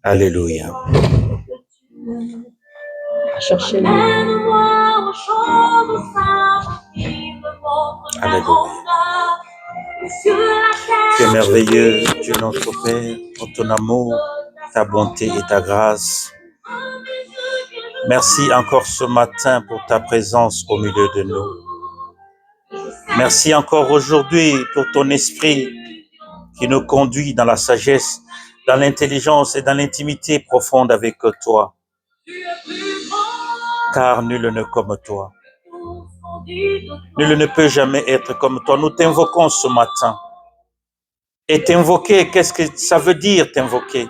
Alléluia. Cherchez-le. Alléluia. Tu es merveilleux, Dieu notre Père, pour ton amour, ta bonté et ta grâce. Merci encore ce matin pour ta présence au milieu de nous. Merci encore aujourd'hui pour ton esprit qui nous conduit dans la sagesse, dans l'intelligence et dans l'intimité profonde avec toi. Car nul n'est comme toi. Nul ne peut jamais être comme toi. Nous t'invoquons ce matin. Et t'invoquer, qu'est-ce que ça veut dire t'invoquer?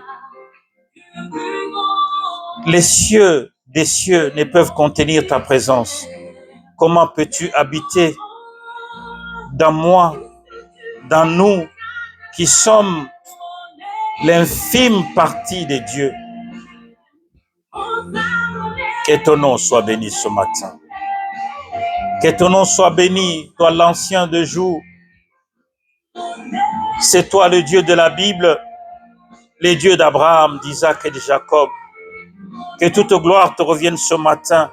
Les cieux des cieux ne peuvent contenir ta présence. Comment peux-tu habiter dans moi, dans nous, qui sommes l'infime partie de Dieu? Que ton nom soit béni ce matin. Que ton nom soit béni, toi l'ancien de jour. C'est toi le Dieu de la Bible, le Dieu d'Abraham, d'Isaac et de Jacob. Que toute gloire te revienne ce matin.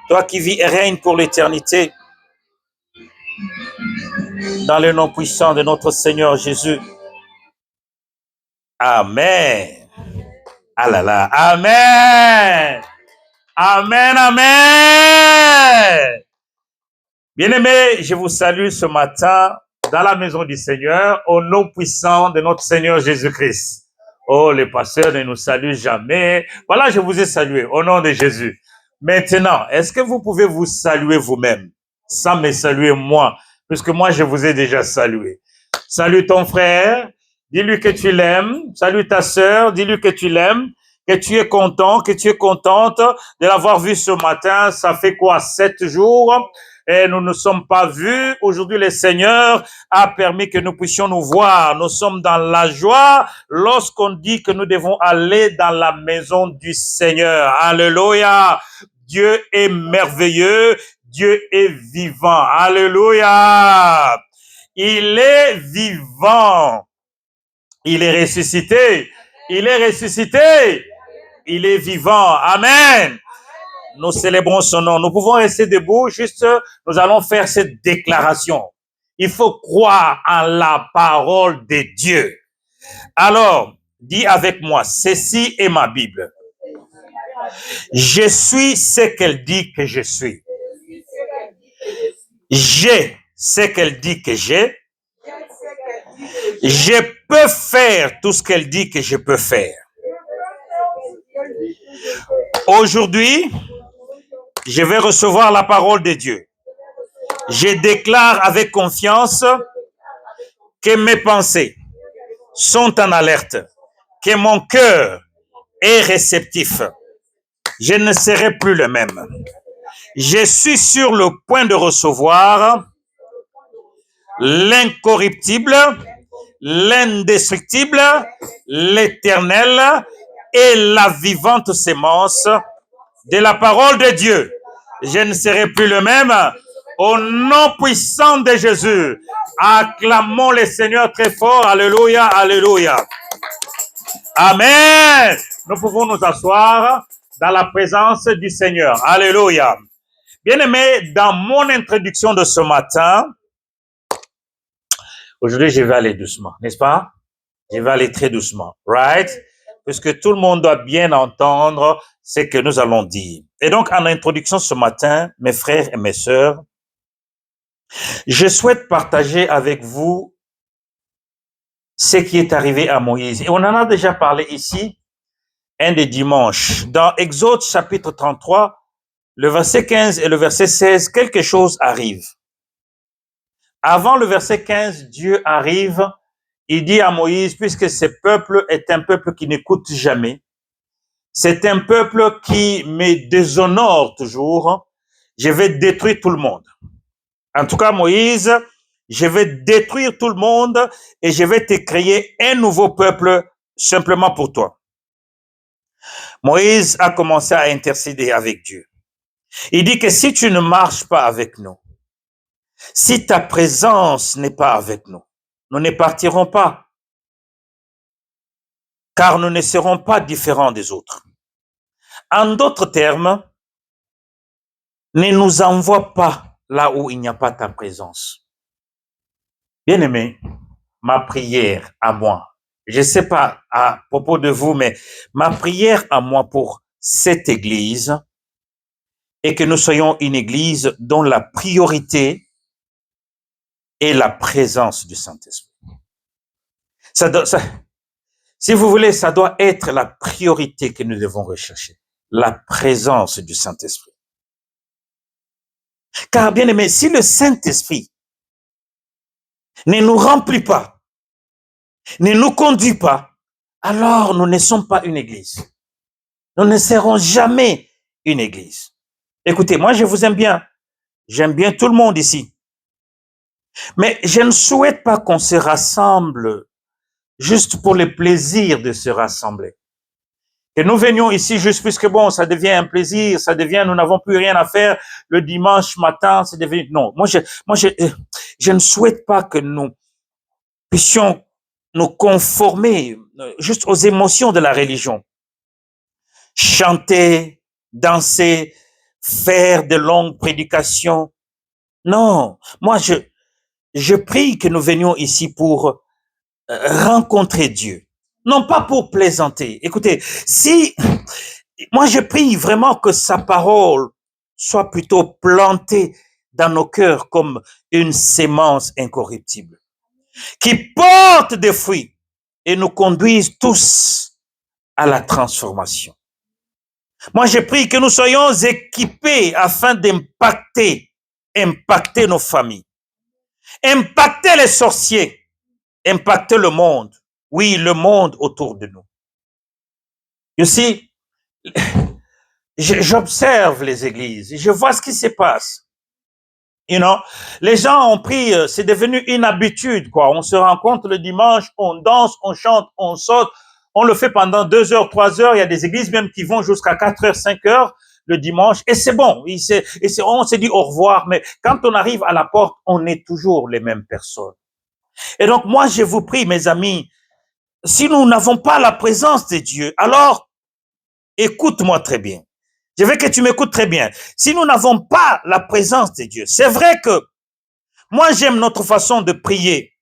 Toi qui vis et règnes pour l'éternité. Dans le nom puissant de notre Seigneur Jésus. Amen. Ah là là. Amen. Amen, amen. Bien-aimés, je vous salue ce matin dans la maison du Seigneur au nom puissant de notre Seigneur Jésus-Christ. Oh, les pasteurs ne nous saluent jamais. Voilà, je vous ai salué au nom de Jésus. Maintenant, est-ce que vous pouvez vous saluer vous-même sans me saluer moi, puisque moi, je vous ai déjà salué. Salue ton frère, dis-lui que tu l'aimes. Salue ta sœur, dis-lui que tu l'aimes, que tu es content, que tu es contente de l'avoir vu ce matin. Ça fait quoi, 7 jours? Et nous ne sommes pas vus. Aujourd'hui, le Seigneur a permis que nous puissions nous voir. Nous sommes dans la joie lorsqu'on dit que nous devons aller dans la maison du Seigneur. Alléluia. Dieu est merveilleux. Dieu est vivant. Alléluia. Il est vivant. Il est ressuscité. Il est ressuscité. Il est vivant. Amen. Nous célébrons son nom. Nous pouvons rester debout, juste, nous allons faire cette déclaration. Il faut croire en la parole de Dieu. Alors, dis avec moi, ceci est ma Bible. Je suis ce qu'elle dit que je suis. J'ai ce qu'elle dit que j'ai. Je peux faire tout ce qu'elle dit que je peux faire. Aujourd'hui, je vais recevoir la parole de Dieu. Je déclare avec confiance que mes pensées sont en alerte, que mon cœur est réceptif. Je ne serai plus le même. Je suis sur le point de recevoir l'incorruptible, l'indestructible, l'éternel et la vivante sémence de la parole de Dieu. Je ne serai plus le même. Au nom puissant de Jésus, acclamons le Seigneur très fort. Alléluia, alléluia. Amen. Nous pouvons nous asseoir dans la présence du Seigneur. Alléluia. Bien-aimés, dans mon introduction de ce matin, aujourd'hui, je vais aller doucement, n'est-ce pas? Je vais aller très doucement, right? Puisque tout le monde doit bien entendre ce que nous allons dire. Et donc, en introduction ce matin, mes frères et mes sœurs, je souhaite partager avec vous ce qui est arrivé à Moïse. Et on en a déjà parlé ici, un des dimanches. Dans Exode chapitre 33, le verset 15 et le verset 16, quelque chose arrive. Avant le verset 15, Dieu arrive, il dit à Moïse, puisque ce peuple est un peuple qui n'écoute jamais, c'est un peuple qui me déshonore toujours, je vais détruire tout le monde. En tout cas, Moïse, je vais détruire tout le monde et je vais te créer un nouveau peuple simplement pour toi. Moïse a commencé à intercéder avec Dieu. Il dit que si tu ne marches pas avec nous, si ta présence n'est pas avec nous, nous ne partirons pas, car nous ne serons pas différents des autres. En d'autres termes, ne nous envoie pas là où il n'y a pas ta présence. Bien-aimé, ma prière à moi, je ne sais pas à propos de vous, mais ma prière à moi pour cette église est que nous soyons une église dont la priorité est la présence du Saint-Esprit. Si vous voulez, ça doit être la priorité que nous devons rechercher, la présence du Saint-Esprit. Car bien aimé, si le Saint-Esprit ne nous remplit pas, ne nous conduit pas, alors nous ne sommes pas une église. Nous ne serons jamais une église. Écoutez, moi je vous aime bien. J'aime bien tout le monde ici. Mais je ne souhaite pas qu'on se rassemble juste pour le plaisir de se rassembler. Que nous venions ici juste puisque bon, ça devient un plaisir, ça devient, nous n'avons plus rien à faire le dimanche matin, c'est devenu, non. Moi, je ne souhaite pas que nous puissions nous conformer juste aux émotions de la religion. Chanter, danser, faire de longues prédications. Non. Moi, je prie que nous venions ici pour rencontrer Dieu. Non pas pour plaisanter. Écoutez, si, moi je prie vraiment que sa parole soit plutôt plantée dans nos cœurs comme une sémence incorruptible, qui porte des fruits et nous conduise tous à la transformation. Moi je prie que nous soyons équipés afin d'impacter nos familles, impacter les sorciers, impacter le monde. Oui, le monde autour de nous. You see, j'observe les églises, je vois ce qui se passe. You know, les gens ont pris, c'est devenu une habitude, quoi. On se rencontre le dimanche, on danse, on chante, on saute, on le fait pendant 2 heures, 3 heures. Il y a des églises même qui vont jusqu'à 4 heures, 5 heures le dimanche, et c'est bon. On s'est dit au revoir, mais quand on arrive à la porte, on est toujours les mêmes personnes. Et donc, moi, je vous prie, mes amis, si nous n'avons pas la présence de Dieu, alors, écoute-moi très bien. Je veux que tu m'écoutes très bien. Si nous n'avons pas la présence de Dieu, c'est vrai que moi, j'aime notre façon de prier.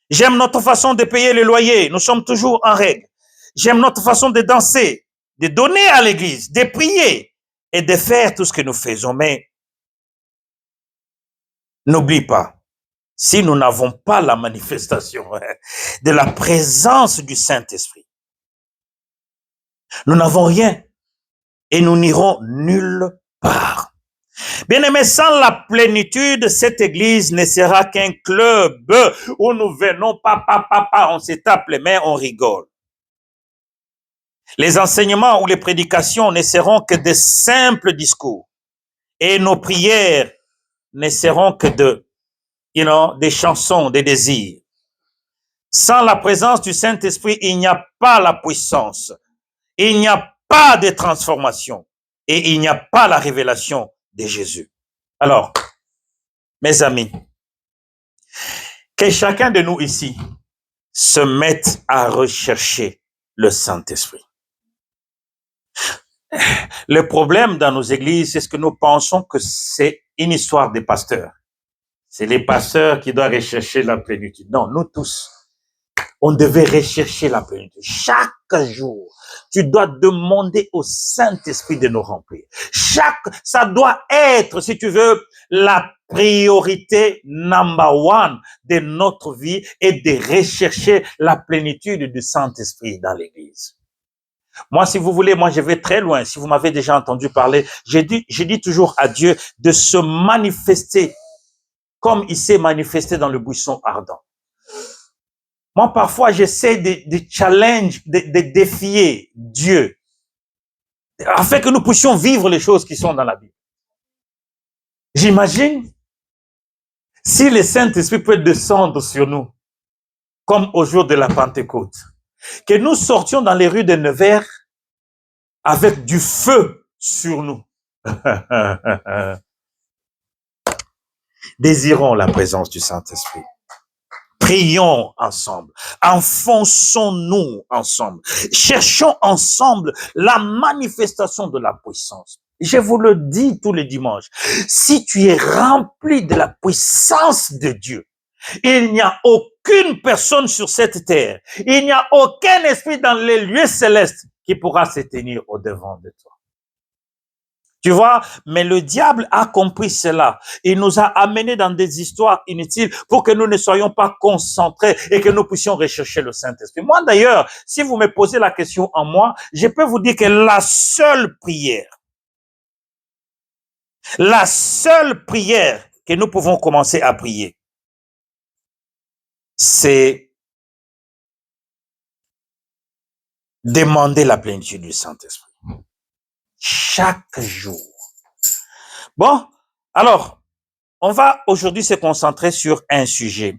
J'aime notre façon de payer le loyer. Nous sommes toujours en règle. J'aime notre façon de danser, de donner à l'église, de prier et de faire tout ce que nous faisons. Mais n'oublie pas, si nous n'avons pas la manifestation de la présence du Saint-Esprit, nous n'avons rien et nous n'irons nulle part. Bien-aimés, sans la plénitude, cette église ne sera qu'un club où nous venons, on se tape les mains, on rigole. Les enseignements ou les prédications ne seront que de simples discours et nos prières ne seront que des chansons, des désirs. Sans la présence du Saint-Esprit, il n'y a pas la puissance, il n'y a pas de transformation et il n'y a pas la révélation de Jésus. Alors, mes amis, que chacun de nous ici se mette à rechercher le Saint-Esprit. Le problème dans nos églises, c'est ce que nous pensons que c'est une histoire des pasteurs. C'est les pasteurs qui doivent rechercher la plénitude. Non, nous tous, on devait rechercher la plénitude. Chaque jour, tu dois demander au Saint-Esprit de nous remplir. Ça doit être, si tu veux, la priorité number one de notre vie et de rechercher la plénitude du Saint-Esprit dans l'Église. Moi, si vous voulez, moi, je vais très loin. Si vous m'avez déjà entendu parler, j'ai dit toujours à Dieu de se manifester comme il s'est manifesté dans le buisson ardent. Moi, parfois, j'essaie de challenge, de défier Dieu, afin que nous puissions vivre les choses qui sont dans la Bible. J'imagine si le Saint-Esprit peut descendre sur nous, comme au jour de la Pentecôte, que nous sortions dans les rues de Nevers avec du feu sur nous. Désirons la présence du Saint-Esprit. Prions ensemble, enfonçons-nous ensemble, cherchons ensemble la manifestation de la puissance. Je vous le dis tous les dimanches, si tu es rempli de la puissance de Dieu, il n'y a aucune personne sur cette terre, il n'y a aucun esprit dans les lieux célestes qui pourra se tenir au-devant de toi. Tu vois, mais le diable a compris cela. Il nous a amenés dans des histoires inutiles pour que nous ne soyons pas concentrés et que nous puissions rechercher le Saint-Esprit. Moi, d'ailleurs, si vous me posez la question en moi, je peux vous dire que la seule prière que nous pouvons commencer à prier, c'est demander la plénitude du Saint-Esprit. Chaque jour. Bon, alors, on va aujourd'hui se concentrer sur un sujet.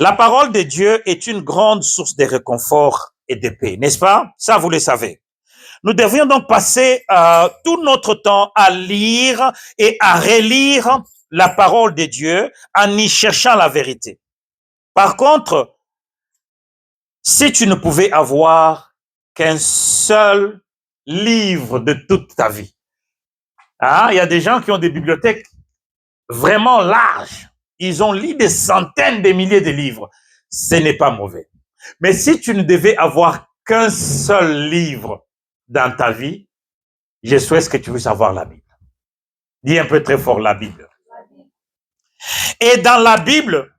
La parole de Dieu est une grande source de réconfort et de paix, n'est-ce pas? Ça, vous le savez. Nous devrions donc passer tout notre temps à lire et à relire la parole de Dieu en y cherchant la vérité. Par contre, si tu ne pouvais avoir qu'un seul livre de toute ta vie, hein, il y a des gens qui ont des bibliothèques vraiment larges. Ils ont lu des centaines de milliers de livres. Ce n'est pas mauvais. Mais si tu ne devais avoir qu'un seul livre dans ta vie, je souhaite que tu puisses avoir la Bible. Dis un peu très fort la Bible. Et dans la Bible,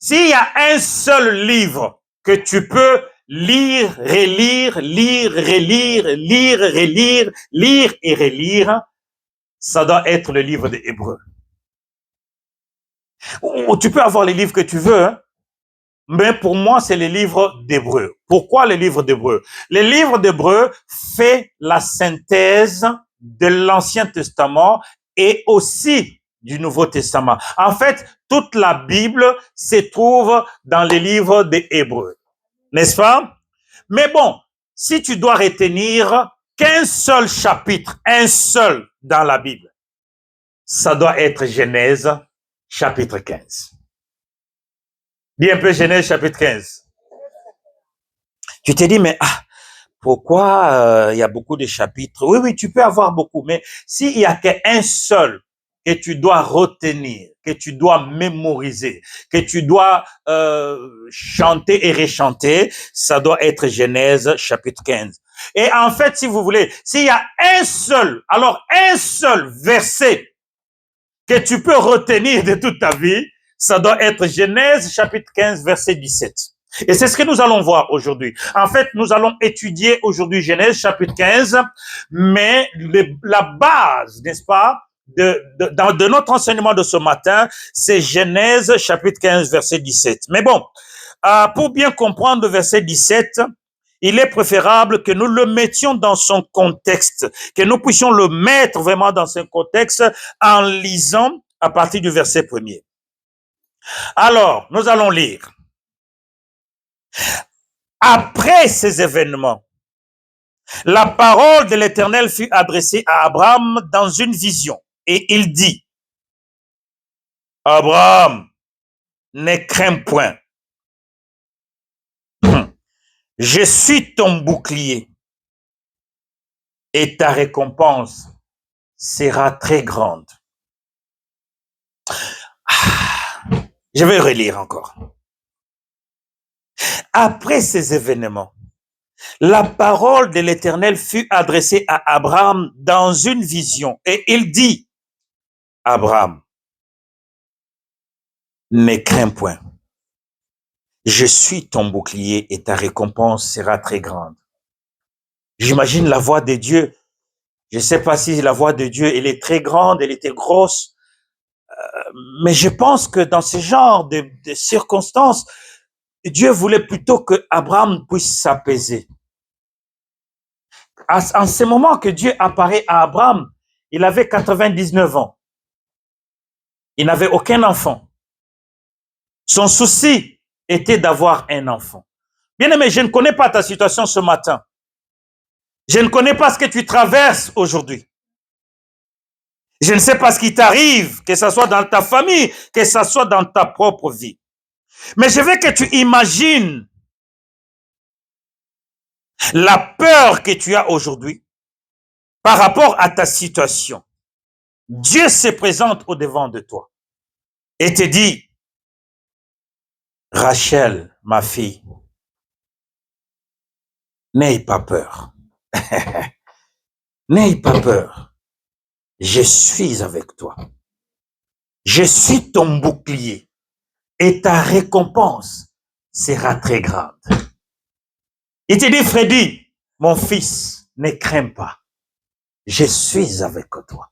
s'il y a un seul livre que tu peux lire, relire, lire, relire, lire, relire, lire et relire, ça doit être le livre des Hébreux. Ou tu peux avoir les livres que tu veux, hein? Mais pour moi, c'est les livres d'Hébreux. Pourquoi les livres d'Hébreux? Les livres d'Hébreux fait la synthèse de l'Ancien Testament et aussi du Nouveau Testament. En fait, toute la Bible se trouve dans les livres des Hébreux. N'est-ce pas? Mais bon, si tu dois retenir qu'un seul chapitre, un seul dans la Bible, ça doit être Genèse, chapitre 15. Dis un peu Genèse chapitre 15. Tu te dis, mais pourquoi il y a beaucoup de chapitres? Oui, tu peux avoir beaucoup, mais s'il y a qu'un seul que tu dois retenir, que tu dois mémoriser, que tu dois chanter et rechanter, ça doit être Genèse chapitre 15. Et en fait, si vous voulez, s'il y a un seul verset que tu peux retenir de toute ta vie, ça doit être Genèse chapitre 15, verset 17. Et c'est ce que nous allons voir aujourd'hui. En fait, nous allons étudier aujourd'hui Genèse chapitre 15, mais la base, n'est-ce pas, de notre enseignement de ce matin, c'est Genèse chapitre 15, verset 17. Mais bon, pour bien comprendre le verset 17, il est préférable que nous le mettions dans son contexte, que nous puissions le mettre vraiment dans son contexte en lisant à partir du verset 1er. Alors, nous allons lire. Après ces événements, la parole de l'Éternel fut adressée à Abraham dans une vision, et il dit, Abraham, ne crains point. Je suis ton bouclier, et ta récompense sera très grande. Je vais relire encore. Après ces événements, la parole de l'Éternel fut adressée à Abraham dans une vision, et il dit, Abraham, ne crains point. Je suis ton bouclier et ta récompense sera très grande. J'imagine la voix de Dieu. Je ne sais pas si la voix de Dieu, elle est très grande, elle était grosse, mais je pense que dans ce genre de circonstances, Dieu voulait plutôt que Abraham puisse s'apaiser. En ce moment que Dieu apparaît à Abraham, il avait 99 ans. Il n'avait aucun enfant. Son souci était d'avoir un enfant. Bien-aimé, je ne connais pas ta situation ce matin. Je ne connais pas ce que tu traverses aujourd'hui. Je ne sais pas ce qui t'arrive, que ce soit dans ta famille, que ce soit dans ta propre vie. Mais je veux que tu imagines la peur que tu as aujourd'hui par rapport à ta situation. Dieu se présente au devant de toi et te dit, Rachel, ma fille, n'aie pas peur. N'aie pas peur. Je suis avec toi. Je suis ton bouclier et ta récompense sera très grande. Il te dit, Freddy, mon fils, ne crains pas. Je suis avec toi.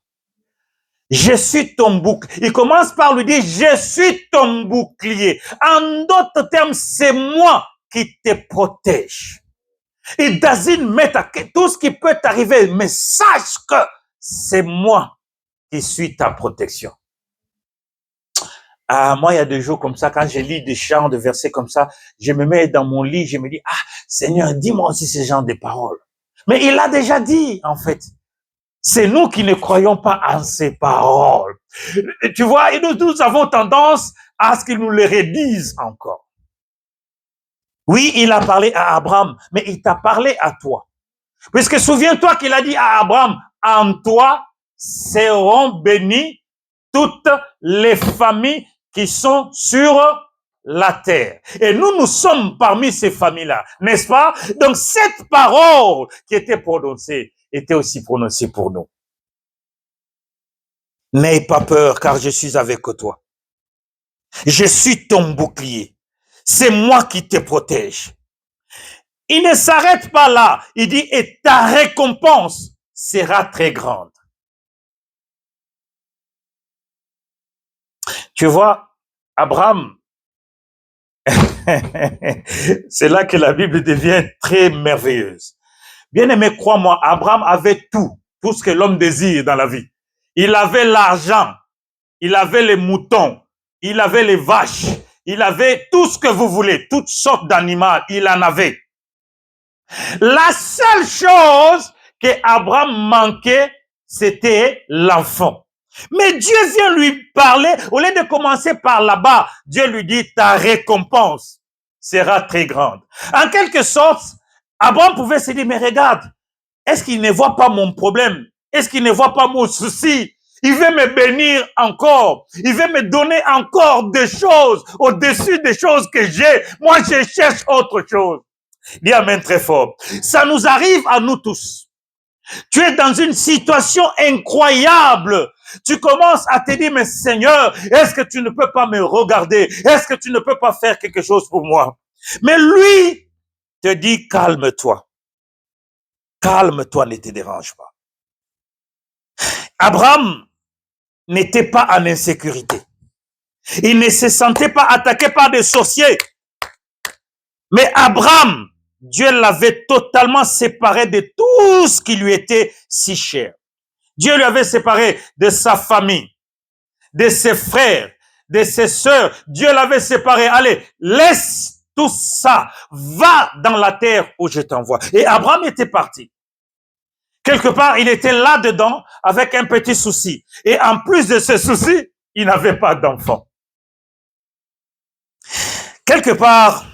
Je suis ton bouclier. Il commence par lui dire, je suis ton bouclier. En d'autres termes, c'est moi qui te protège. Et David met tout ce qui peut t'arriver, mais sache que c'est moi qui suis ta protection. Ah, moi, il y a des jours comme ça, quand je lis des chants, des versets comme ça, je me mets dans mon lit, je me dis, ah, Seigneur, dis-moi aussi ce genre de paroles. Mais il a déjà dit, en fait. C'est nous qui ne croyons pas en ces paroles. Tu vois, et nous avons tendance à ce qu'ils nous les redisent encore. Oui, il a parlé à Abraham, mais il t'a parlé à toi. Puisque souviens-toi qu'il a dit à Abraham, en toi seront bénies toutes les familles qui sont sur la terre. Et nous sommes parmi ces familles-là, n'est-ce pas? Donc cette parole qui était prononcée était aussi prononcée pour nous. N'aie pas peur, car je suis avec toi. Je suis ton bouclier. C'est moi qui te protège. Il ne s'arrête pas là. Il dit, et ta récompense sera très grande. Tu vois, Abraham, c'est là que la Bible devient très merveilleuse. Bien aimé, crois-moi, Abraham avait tout ce que l'homme désire dans la vie. Il avait l'argent, il avait les moutons, il avait les vaches, il avait tout ce que vous voulez, toutes sortes d'animaux, il en avait. La seule chose que Abraham manquait, c'était l'enfant. Mais Dieu vient lui parler, au lieu de commencer par là-bas, Dieu lui dit, ta récompense sera très grande. En quelque sorte, Abraham pouvait se dire, mais regarde, est-ce qu'il ne voit pas mon problème? Est-ce qu'il ne voit pas mon souci? Il veut me bénir encore. Il veut me donner encore des choses au-dessus des choses que j'ai. Moi, je cherche autre chose. Dis amen très fort. Ça nous arrive à nous tous. Tu es dans une situation incroyable. Tu commences à te dire, mais Seigneur, est-ce que tu ne peux pas me regarder? Est-ce que tu ne peux pas faire quelque chose pour moi? Mais lui te dit, calme-toi. Calme-toi, ne te dérange pas. Abraham n'était pas en insécurité. Il ne se sentait pas attaqué par des sorciers. Mais Abraham, Dieu l'avait totalement séparé de tout ce qui lui était si cher. Dieu lui avait séparé de sa famille, de ses frères, de ses sœurs. Dieu l'avait séparé. Allez, laisse tout ça. Va dans la terre où je t'envoie. Et Abraham était parti. Quelque part, il était là-dedans avec un petit souci. Et en plus de ce souci, il n'avait pas d'enfant. Quelque part,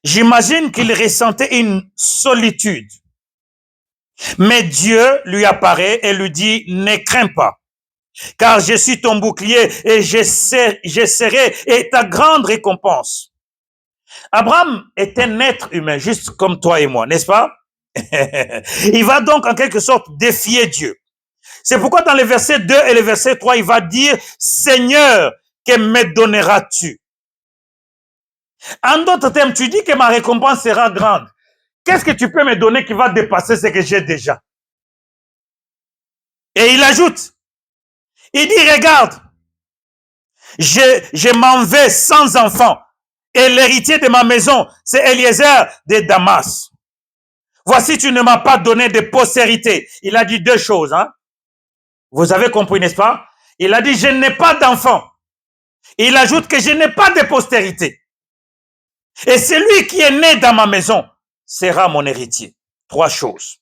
j'imagine qu'il ressentait une solitude. Mais Dieu lui apparaît et lui dit, ne crains pas, car je suis ton bouclier et je serai et ta grande récompense. Abraham est un être humain, juste comme toi et moi, n'est-ce pas? Il va donc en quelque sorte défier Dieu. C'est pourquoi dans les versets 2 et le verset 3, il va dire, Seigneur, que me donneras-tu? En d'autres termes, tu dis que ma récompense sera grande. Qu'est-ce que tu peux me donner qui va dépasser ce que j'ai déjà? Et il ajoute, il dit, regarde, je m'en vais sans enfant. Et l'héritier de ma maison, c'est Eliezer de Damas. Voici, tu ne m'as pas donné de postérité. Il a dit deux choses, hein. Vous avez compris, n'est-ce pas? Il a dit, je n'ai pas d'enfant. Il ajoute que je n'ai pas de postérité. Et celui qui est né dans ma maison sera mon héritier. 3 choses.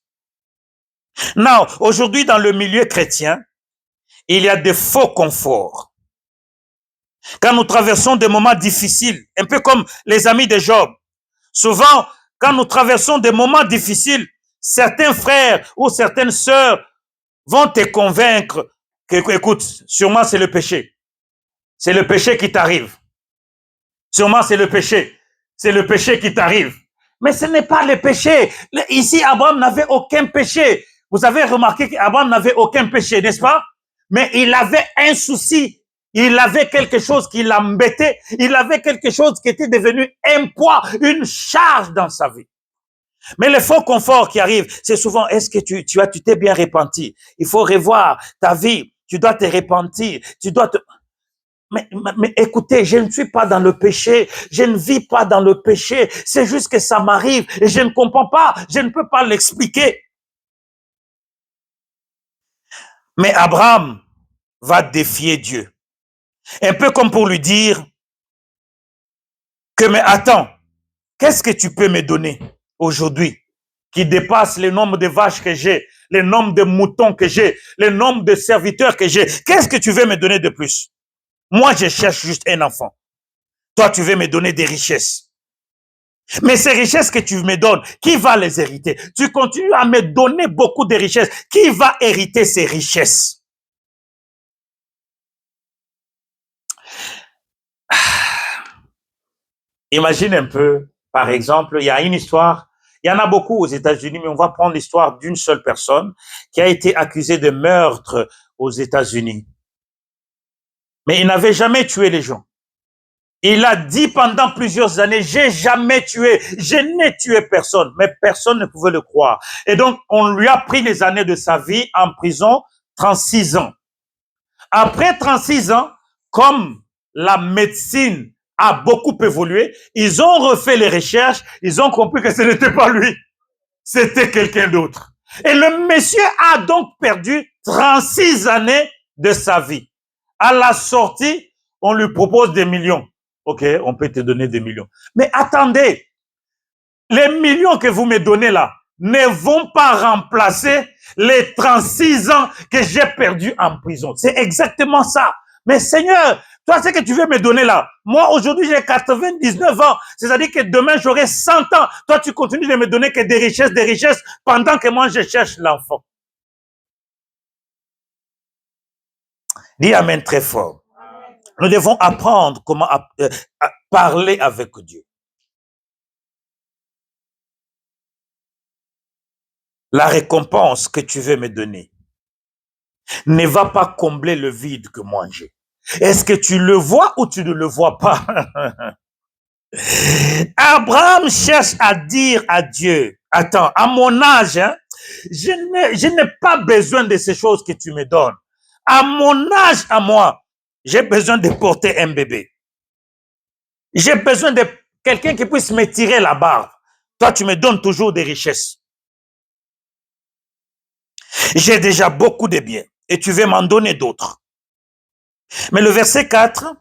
Now, aujourd'hui, dans le milieu chrétien, il y a des faux conforts. Quand nous traversons des moments difficiles, un peu comme les amis de Job, souvent, quand nous traversons des moments difficiles, certains frères ou certaines sœurs vont te convaincre que, écoute, sûrement c'est le péché. C'est le péché qui t'arrive. Sûrement c'est le péché. C'est le péché qui t'arrive. Mais ce n'est pas le péché. Ici, Abraham n'avait aucun péché. Vous avez remarqué qu'Abraham n'avait aucun péché, n'est-ce pas? Mais il avait un souci. Il avait quelque chose qui l'embêtait. Il avait quelque chose qui était devenu un poids, une charge dans sa vie. Mais le faux confort qui arrive, c'est souvent, est-ce que tu t'es bien repenti? Il faut revoir ta vie. Tu dois te repentir. Tu dois te... Mais écoutez, je ne suis pas dans le péché, je ne vis pas dans le péché, c'est juste que ça m'arrive et je ne comprends pas, je ne peux pas l'expliquer. Mais Abraham va défier Dieu, un peu comme pour lui dire que, mais attends, qu'est-ce que tu peux me donner aujourd'hui qui dépasse le nombre de vaches que j'ai, le nombre de moutons que j'ai, le nombre de serviteurs que j'ai? Qu'est-ce que tu veux me donner de plus? Moi, je cherche juste un enfant. Toi, tu veux me donner des richesses. Mais ces richesses que tu me donnes, qui va les hériter? Tu continues à me donner beaucoup de richesses. Qui va hériter ces richesses? Imagine un peu, par exemple, il y a une histoire, il y en a beaucoup aux États-Unis, mais on va prendre l'histoire d'une seule personne qui a été accusée de meurtre aux États-Unis. Mais il n'avait jamais tué les gens. Il a dit pendant plusieurs années, j'ai jamais tué, je n'ai tué personne, mais personne ne pouvait le croire. Et donc, on lui a pris les années de sa vie en prison, 36 ans. Après 36 ans, comme la médecine a beaucoup évolué, ils ont refait les recherches, ils ont compris que ce n'était pas lui, c'était quelqu'un d'autre. Et le monsieur a donc perdu 36 années de sa vie. À la sortie, on lui propose des millions. Ok, on peut te donner des millions. Mais attendez, les millions que vous me donnez là ne vont pas remplacer les 36 ans que j'ai perdus en prison. C'est exactement ça. Mais Seigneur, toi, ce que tu veux me donner là, moi aujourd'hui j'ai 99 ans, c'est-à-dire que demain j'aurai 100 ans. Toi, tu continues de me donner que des richesses, pendant que moi je cherche l'enfant. Dis amen très fort. Nous devons apprendre comment parler avec Dieu. La récompense que tu veux me donner ne va pas combler le vide que moi j'ai. Est-ce que tu le vois ou tu ne le vois pas? Abraham cherche à dire à Dieu, attends, à mon âge, hein, je n'ai pas besoin de ces choses que tu me donnes. À mon âge, à moi, j'ai besoin de porter un bébé. J'ai besoin de quelqu'un qui puisse me tirer la barbe. Toi, tu me donnes toujours des richesses. J'ai déjà beaucoup de biens et tu veux m'en donner d'autres. Mais le verset 4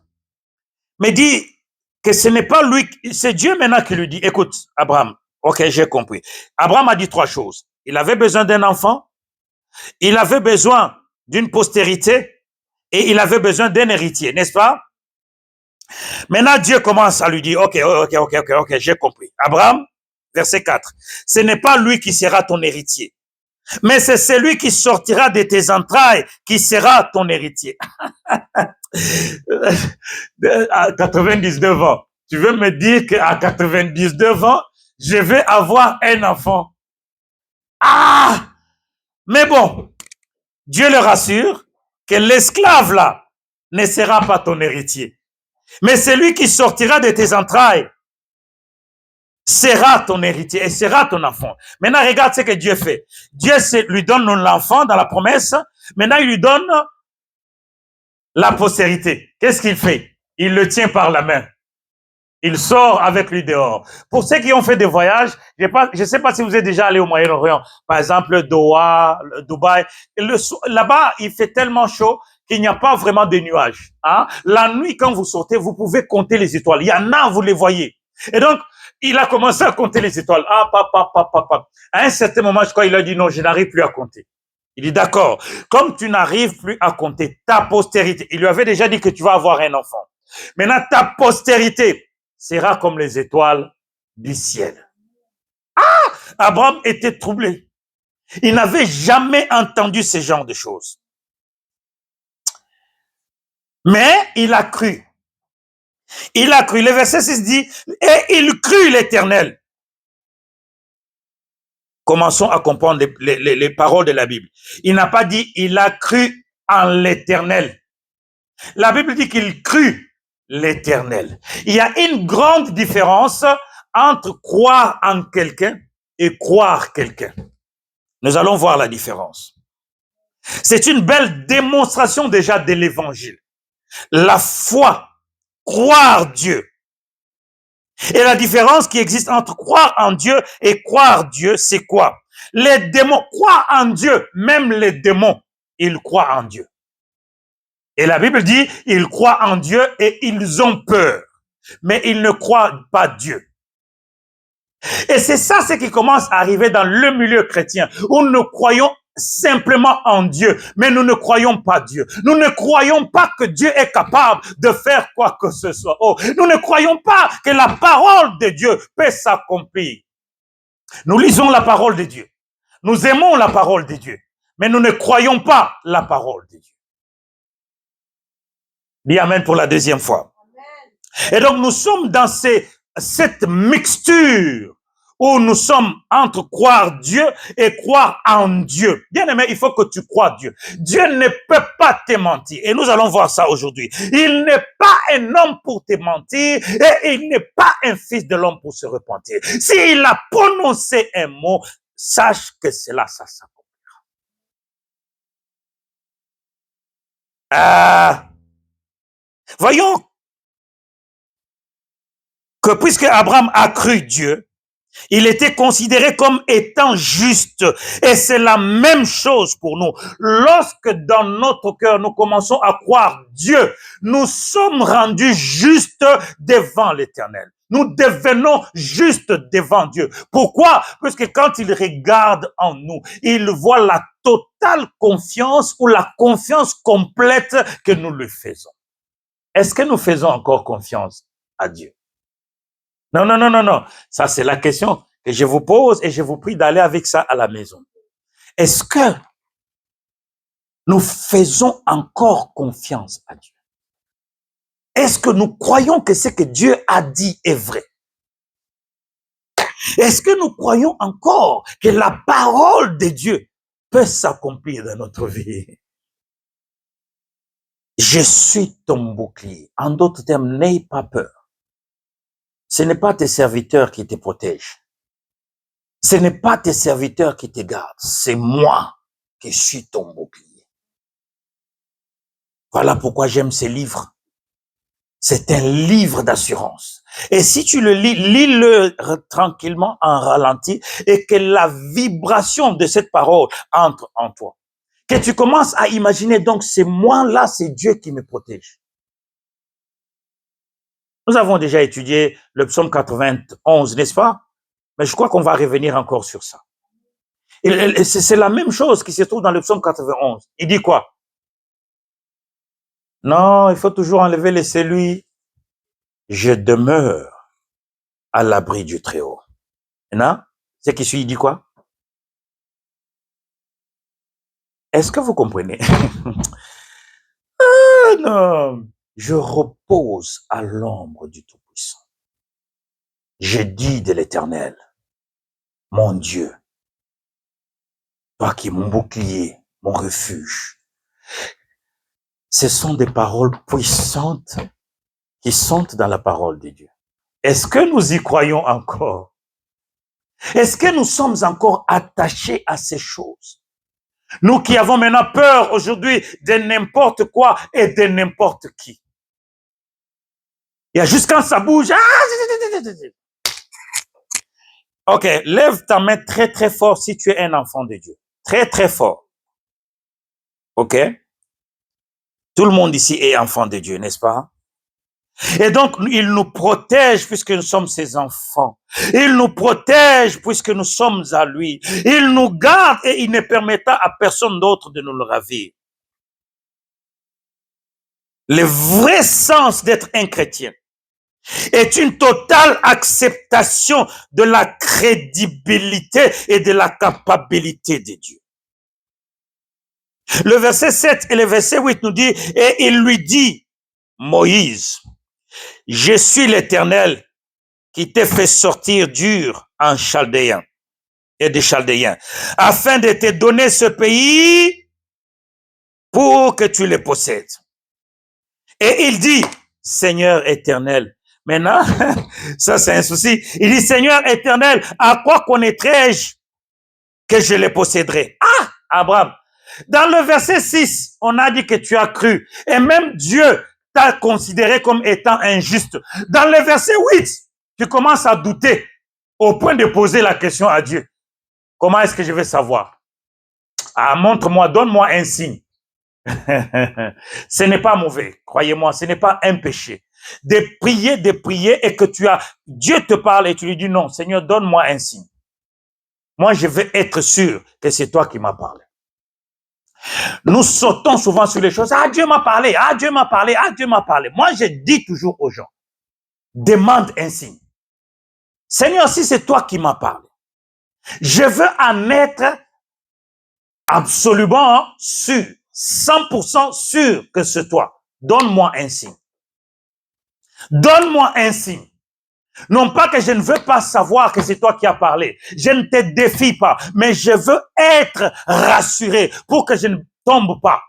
me dit que ce n'est pas lui, c'est Dieu maintenant qui lui dit, écoute, Abraham, ok, j'ai compris. Abraham a dit 3 choses. Il avait besoin d'un enfant, il avait besoin d'une postérité et il avait besoin d'un héritier, n'est-ce pas? Maintenant, Dieu commence à lui dire, ok, j'ai compris. Abraham, verset 4, ce n'est pas lui qui sera ton héritier, mais c'est celui qui sortira de tes entrailles qui sera ton héritier. À 99 ans, tu veux me dire qu'à 99 ans, je vais avoir un enfant? Ah! Mais bon, Dieu le rassure que l'esclave là ne sera pas ton héritier. Mais celui qui sortira de tes entrailles sera ton héritier et sera ton enfant. Maintenant, regarde ce que Dieu fait. Dieu lui donne l'enfant dans la promesse. Maintenant, il lui donne la postérité. Qu'est-ce qu'il fait? Il le tient par la main. Il sort avec lui dehors. Pour ceux qui ont fait des voyages, je ne sais pas si vous êtes déjà allé au Moyen-Orient, par exemple Doha, Dubaï. Là-bas, il fait tellement chaud qu'il n'y a pas vraiment de nuages. Hein? La nuit, quand vous sortez, vous pouvez compter les étoiles. Il y en a, vous les voyez. Et donc, il a commencé à compter les étoiles. Ah, papa. À un certain moment, je crois, il a dit non, je n'arrive plus à compter. Il dit d'accord, comme tu n'arrives plus à compter ta postérité, il lui avait déjà dit que tu vas avoir un enfant. Maintenant, ta postérité sera comme les étoiles du ciel. Abraham était troublé. Il n'avait jamais entendu ce genre de choses. Mais il a cru. Il a cru. Le verset 6 dit, et il crut l'Éternel. Commençons à comprendre les paroles de la Bible. Il n'a pas dit, il a cru en l'Éternel. La Bible dit qu'il crut l'Éternel. Il y a une grande différence entre croire en quelqu'un et croire quelqu'un. Nous allons voir la différence. C'est une belle démonstration déjà de l'évangile. La foi, croire Dieu. Et la différence qui existe entre croire en Dieu et croire Dieu, c'est quoi? Les démons croient en Dieu, même les démons, ils croient en Dieu. Et la Bible dit, ils croient en Dieu et ils ont peur, mais ils ne croient pas Dieu. Et c'est ça ce qui commence à arriver dans le milieu chrétien, où nous croyons simplement en Dieu, mais nous ne croyons pas Dieu. Nous ne croyons pas que Dieu est capable de faire quoi que ce soit. Oh, nous ne croyons pas que la parole de Dieu peut s'accomplir. Nous lisons la parole de Dieu. Nous aimons la parole de Dieu, mais nous ne croyons pas la parole de Dieu. Dis amen pour la deuxième fois. Et donc nous sommes dans cette mixture où nous sommes entre croire Dieu et croire en Dieu. Bien aimé, il faut que tu crois Dieu. Dieu ne peut pas te mentir. Et nous allons voir ça aujourd'hui. Il n'est pas un homme pour te mentir et il n'est pas un fils de l'homme pour se repentir. S'il a prononcé un mot, sache que cela, ça s'accomplira. Voyons que puisque Abraham a cru Dieu, il était considéré comme étant juste. Et c'est la même chose pour nous. Lorsque dans notre cœur, nous commençons à croire Dieu, nous sommes rendus justes devant l'Éternel. Nous devenons justes devant Dieu. Pourquoi? Parce que quand il regarde en nous, il voit la totale confiance ou la confiance complète que nous lui faisons. Est-ce que nous faisons encore confiance à Dieu? Non. Ça, c'est la question que je vous pose et je vous prie d'aller avec ça à la maison. Est-ce que nous faisons encore confiance à Dieu? Est-ce que nous croyons que ce que Dieu a dit est vrai? Est-ce que nous croyons encore que la parole de Dieu peut s'accomplir dans notre vie? Je suis ton bouclier. En d'autres termes, n'aie pas peur. Ce n'est pas tes serviteurs qui te protègent. Ce n'est pas tes serviteurs qui te gardent. C'est moi qui suis ton bouclier. Voilà pourquoi j'aime ces livres. C'est un livre d'assurance. Et si tu le lis, lis-le tranquillement en ralenti et que la vibration de cette parole entre en toi. Que tu commences à imaginer, donc c'est moi-là, c'est Dieu qui me protège. Nous avons déjà étudié le psaume 91, n'est-ce pas? Mais je crois qu'on va revenir encore sur ça. Et c'est la même chose qui se trouve dans le psaume 91. Il dit quoi? Non, il faut toujours enlever les celui. Je demeure à l'abri du Très-Haut. Maintenant, ce qui suit, il dit quoi? Est-ce que vous comprenez? Non. Je repose à l'ombre du Tout-Puissant. Je dis de l'Éternel, mon Dieu, toi qui es mon bouclier, mon refuge. Ce sont des paroles puissantes qui sont dans la parole de Dieu. Est-ce que nous y croyons encore? Est-ce que nous sommes encore attachés à ces choses? Nous qui avons maintenant peur aujourd'hui de n'importe quoi et de n'importe qui. Il y a juste quand ça bouge. Ok, lève ta main très très fort si tu es un enfant de Dieu. Très très fort. Ok? Tout le monde ici est enfant de Dieu, n'est-ce pas? Et donc, il nous protège puisque nous sommes ses enfants. Il nous protège puisque nous sommes à lui. Il nous garde et il ne permettra à personne d'autre de nous le ravir. Le vrai sens d'être un chrétien est une totale acceptation de la crédibilité et de la capacité de Dieu. Le verset 7 et le verset 8 nous dit, et il lui dit, Moïse, je suis l'Éternel qui t'ai fait sortir d'Ur en Chaldéen et des Chaldéens, afin de te donner ce pays pour que tu le possèdes. Et il dit, Seigneur éternel, maintenant, ça c'est un souci, il dit, Seigneur éternel, à quoi connaîtrai-je que je les posséderai? Ah, Abraham, dans le verset 6, on a dit que tu as cru, et même Dieu t'a considéré comme étant injuste. Dans le verset 8, tu commences à douter au point de poser la question à Dieu. Comment est-ce que je vais savoir? Ah, montre-moi, donne-moi un signe. Ce n'est pas mauvais, croyez-moi, ce n'est pas un péché. De prier et que Dieu te parle et tu lui dis non, Seigneur, donne-moi un signe. Moi, je veux être sûr que c'est toi qui m'as parlé. Nous sautons souvent sur les choses. Ah, Dieu m'a parlé, ah, Dieu m'a parlé, ah, Dieu m'a parlé. Moi, je dis toujours aux gens, demande un signe. Seigneur, si c'est toi qui m'as parlé, je veux en être absolument sûr, 100% sûr que c'est toi. Donne-moi un signe. Donne-moi un signe. Non pas que je ne veux pas savoir que c'est toi qui as parlé. Je ne te défie pas, mais je veux être rassuré pour que je ne tombe pas.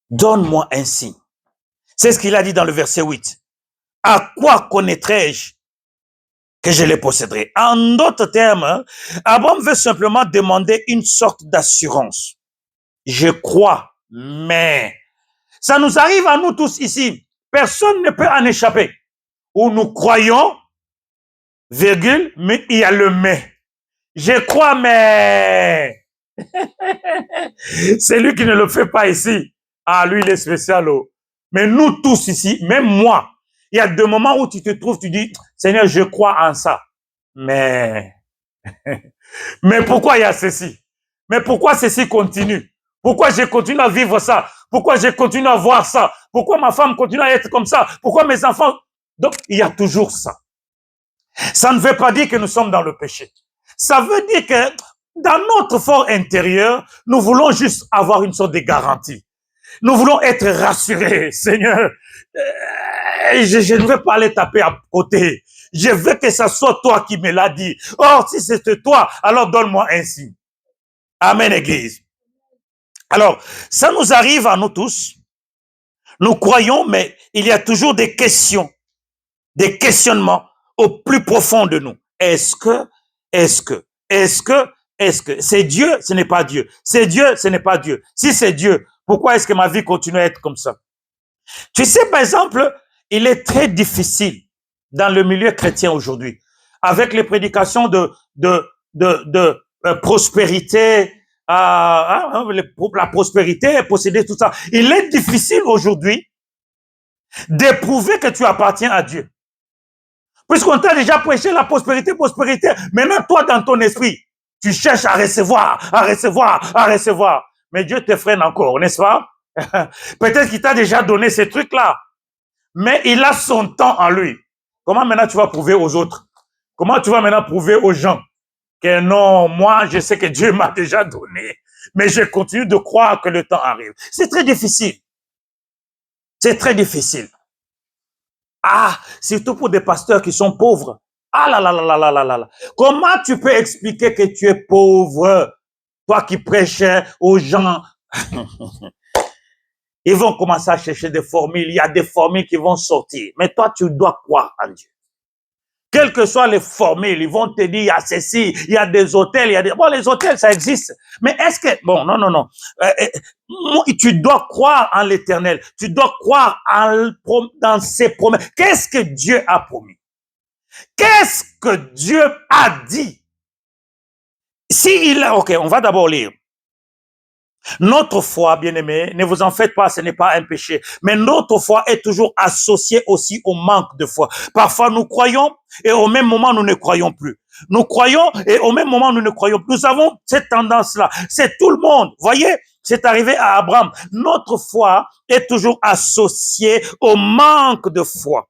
Donne-moi un signe. C'est ce qu'il a dit dans le verset 8. À quoi connaîtrai-je que je les posséderai? En d'autres termes, Abraham veut simplement demander une sorte d'assurance. Je crois, mais ça nous arrive à nous tous ici. Personne ne peut en échapper. Où nous croyons, virgule, mais il y a le mais. Je crois, mais c'est lui qui ne le fait pas ici. Ah, lui, il est spécial. Oh. Mais nous tous ici, même moi, il y a des moments où tu te trouves, tu dis, Seigneur, je crois en ça. Mais pourquoi il y a ceci? Mais pourquoi ceci continue? Pourquoi je continue à vivre ça? Pourquoi je continue à voir ça? Pourquoi ma femme continue à être comme ça? Pourquoi mes enfants? Donc, il y a toujours ça. Ça ne veut pas dire que nous sommes dans le péché. Ça veut dire que dans notre fort intérieur, nous voulons juste avoir une sorte de garantie. Nous voulons être rassurés. Seigneur, je ne veux pas aller taper à côté. Je veux que ce soit toi qui me l'as dit. Or, si c'est toi, alors donne-moi un signe. Amen, Église. Alors, ça nous arrive à nous tous. Nous croyons, mais il y a toujours des questions, des questionnements au plus profond de nous. Est-ce que c'est Dieu, ce n'est pas Dieu. C'est Dieu, ce n'est pas Dieu. Si c'est Dieu, pourquoi est-ce que ma vie continue à être comme ça? Tu sais, par exemple, il est très difficile dans le milieu chrétien aujourd'hui, avec les prédications de prospérité, la prospérité, posséder tout ça. Il est difficile aujourd'hui d'éprouver que tu appartiens à Dieu. Puisqu'on t'a déjà prêché la prospérité, maintenant toi dans ton esprit, tu cherches à recevoir. Mais Dieu te freine encore, n'est-ce pas? Peut-être qu'il t'a déjà donné ces trucs-là, mais il a son temps en lui. Comment maintenant tu vas prouver aux autres? Comment tu vas maintenant prouver aux gens que non, moi je sais que Dieu m'a déjà donné, mais je continue de croire que le temps arrive. C'est très difficile. C'est très difficile. Ah, surtout pour des pasteurs qui sont pauvres. Ah là là là là là là là. Comment tu peux expliquer que tu es pauvre, toi qui prêches aux gens? Ils vont commencer à chercher des formules. Il y a des formules qui vont sortir. Mais toi, tu dois croire en Dieu. Quelles que soient les formules, ils vont te dire, il y a ceci, il y a des hôtels, il y a des... Bon, les hôtels, ça existe. Mais est-ce que... Bon, non. Tu dois croire en l'Éternel. Tu dois croire dans ses promesses. Qu'est-ce que Dieu a promis? Qu'est-ce que Dieu a dit? Ok, on va d'abord lire. Notre foi, bien-aimé, ne vous en faites pas, ce n'est pas un péché. Mais notre foi est toujours associée aussi au manque de foi. Parfois, nous croyons et au même moment, nous ne croyons plus. Nous croyons et au même moment, nous ne croyons plus. Nous avons cette tendance-là. C'est tout le monde. Voyez, c'est arrivé à Abraham. Notre foi est toujours associée au manque de foi.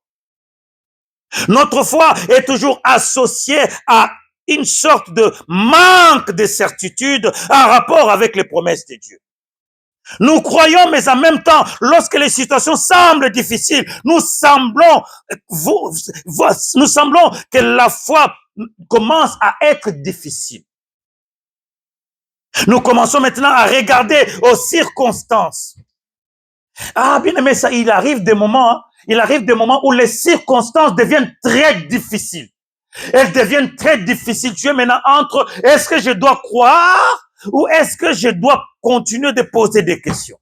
Notre foi est toujours associée à une sorte de manque de certitude en rapport avec les promesses de Dieu. Nous croyons, mais en même temps, lorsque les situations semblent difficiles, nous semblons que la foi commence à être difficile. Nous commençons maintenant à regarder aux circonstances. Ah, bien aimé, ça, il arrive des moments où les circonstances deviennent très difficiles. Elles deviennent très difficiles. Tu es maintenant entre, est-ce que je dois croire ou est-ce que je dois continuer de poser des questions?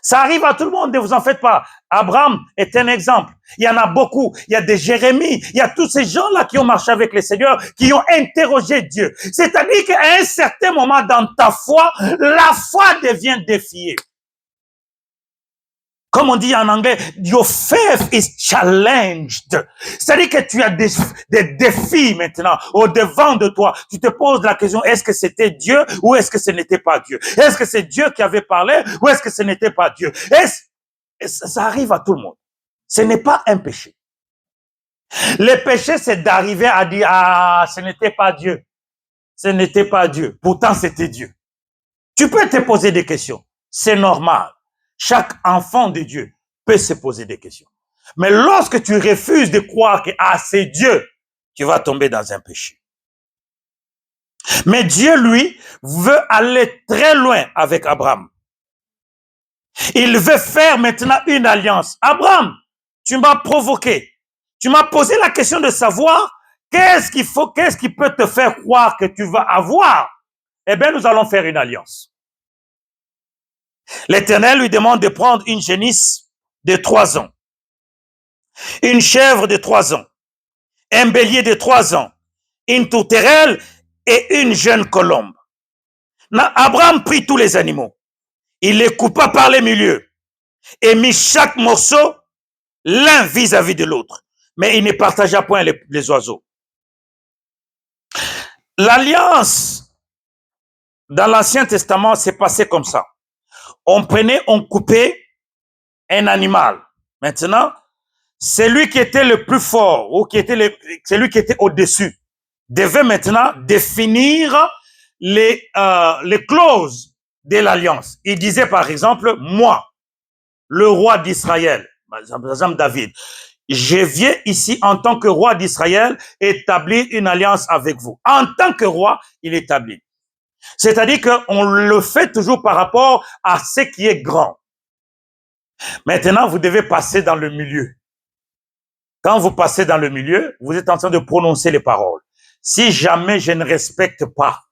Ça arrive à tout le monde, ne vous en faites pas. Abraham est un exemple. Il y en a beaucoup. Il y a des Jérémie. Il y a tous ces gens-là qui ont marché avec le Seigneur, qui ont interrogé Dieu. C'est-à-dire qu'à un certain moment dans ta foi, la foi devient défiée. Comme on dit en anglais, your faith is challenged. C'est-à-dire que tu as des défis maintenant au devant de toi. Tu te poses la question, est-ce que c'était Dieu ou est-ce que ce n'était pas Dieu? Est-ce que c'est Dieu qui avait parlé ou est-ce que ce n'était pas Dieu? Ça arrive à tout le monde. Ce n'est pas un péché. Le péché, c'est d'arriver à dire, ah, ce n'était pas Dieu. Ce n'était pas Dieu. Pourtant, c'était Dieu. Tu peux te poser des questions. C'est normal. Chaque enfant de Dieu peut se poser des questions. Mais lorsque tu refuses de croire que c'est Dieu, tu vas tomber dans un péché. Mais Dieu, lui, veut aller très loin avec Abraham. Il veut faire maintenant une alliance. Abraham, tu m'as provoqué. Tu m'as posé la question de savoir qu'est-ce qui peut te faire croire que tu vas avoir. Eh bien, nous allons faire une alliance. L'Éternel lui demande de prendre une génisse de 3 ans, une chèvre de 3 ans, un bélier de 3 ans, une tourterelle et une jeune colombe. Abraham prit tous les animaux. Il les coupa par les milieux et mit chaque morceau l'un vis-à-vis de l'autre. Mais il ne partagea point les oiseaux. L'alliance dans l'Ancien Testament s'est passée comme ça. On coupait un animal. Maintenant, celui qui était le plus fort ou celui qui était au-dessus devait maintenant définir les clauses de l'alliance. Il disait par exemple, moi, le roi d'Israël, par exemple David, je viens ici en tant que roi d'Israël établir une alliance avec vous. En tant que roi, il établit. C'est-à-dire qu'on le fait toujours par rapport à ce qui est grand. Maintenant, vous devez passer dans le milieu. Quand vous passez dans le milieu, vous êtes en train de prononcer les paroles. Si jamais je ne respecte pas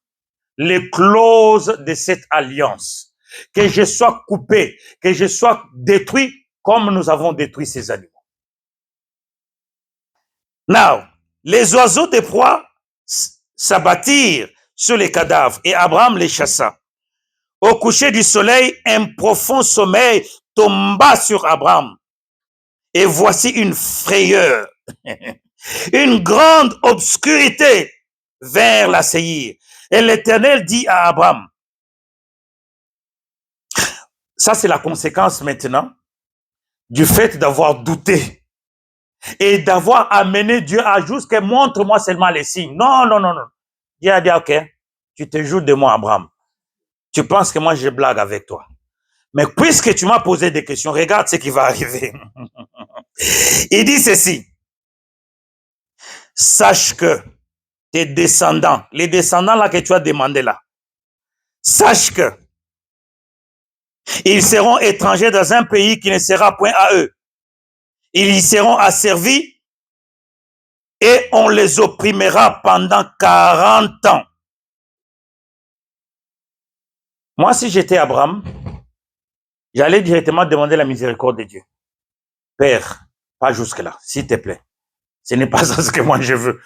les clauses de cette alliance, que je sois coupé, que je sois détruit comme nous avons détruit ces animaux. Now, les oiseaux de proie s'abattirent sur les cadavres et Abraham les chassa. Au coucher du soleil, un profond sommeil tomba sur Abraham. Et voici une frayeur, une grande obscurité vers l'assaillir. Et l'Éternel dit à Abraham, ça c'est la conséquence maintenant du fait d'avoir douté et d'avoir amené Dieu à jusqu'à montre-moi seulement les signes. Non. Dieu a dit, ok, tu te joues de moi, Abraham. Tu penses que moi je blague avec toi. Mais puisque tu m'as posé des questions, regarde ce qui va arriver. Il dit ceci. Sache que tes descendants, les descendants là que tu as demandé là, sache que ils seront étrangers dans un pays qui ne sera point à eux. Ils y seront asservis et on les opprimera pendant 40 ans. Moi, si j'étais Abraham, j'allais directement demander la miséricorde de Dieu. Père, pas jusque-là, s'il te plaît. Ce n'est pas ça ce que moi je veux.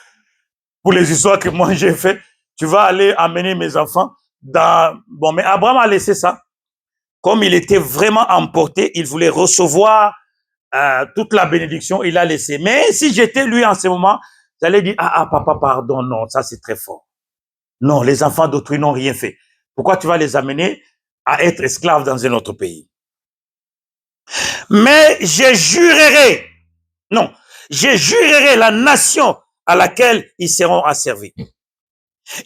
Pour les histoires que moi j'ai fait, tu vas aller amener mes enfants Bon, mais Abraham a laissé ça. Comme il était vraiment emporté, il voulait recevoir toute la bénédiction, il a laissé. Mais si j'étais lui en ce moment, j'allais dire, papa, pardon, non, ça c'est très fort. Non, les enfants d'autrui n'ont rien fait. Pourquoi tu vas les amener à être esclaves dans un autre pays? Mais je jurerai la nation à laquelle ils seront asservis.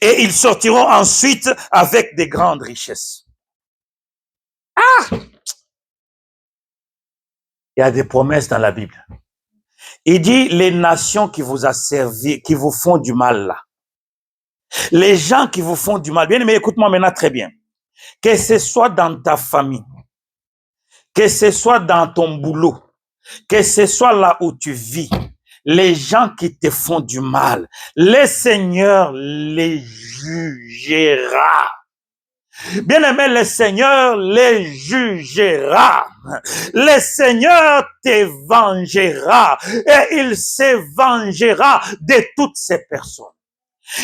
Et ils sortiront ensuite avec des grandes richesses. Il y a des promesses dans la Bible. Il dit, les nations qui vous asservent, qui vous font du mal là. Les gens qui vous font du mal. Bien aimé, écoute-moi maintenant très bien. Que ce soit dans ta famille, que ce soit dans ton boulot, que ce soit là où tu vis, les gens qui te font du mal, le Seigneur les jugera. Bien-aimé, le Seigneur les jugera. Le Seigneur te vengera et il se vengera de toutes ces personnes.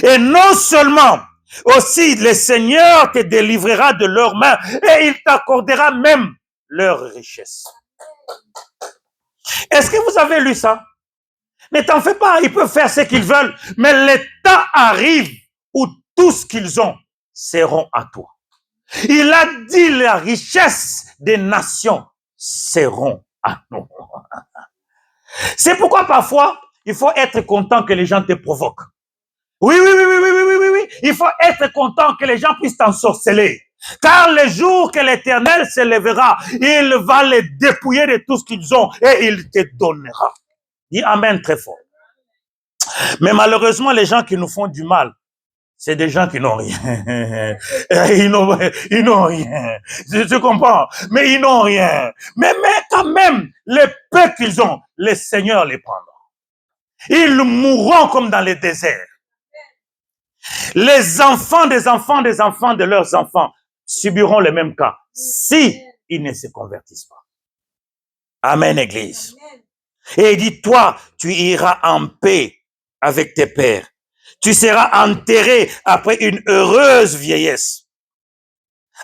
Et non seulement, aussi le Seigneur te délivrera de leurs mains et il t'accordera même leur richesse. Est-ce que vous avez lu ça? Ne t'en fais pas, ils peuvent faire ce qu'ils veulent, mais le temps arrive où tout ce qu'ils ont seront à toi. Il a dit la richesse des nations seront à nous. C'est pourquoi parfois, il faut être content que les gens te provoquent. Oui. Il faut être content que les gens puissent t'ensorceler. Car le jour que l'Éternel se lèvera, il va les dépouiller de tout ce qu'ils ont et il te donnera. Dis amen très fort. Mais malheureusement, les gens qui nous font du mal, c'est des gens qui n'ont rien. Ils n'ont rien. Je comprends. Mais ils n'ont rien. Mais quand même, les peu qu'ils ont, le Seigneur les prendra. Ils mourront comme dans les déserts. Les enfants des enfants des enfants de leurs enfants subiront le même cas si ils ne se convertissent pas. Amen, Église. Et il dit, toi, tu iras en paix avec tes pères. Tu seras enterré après une heureuse vieillesse.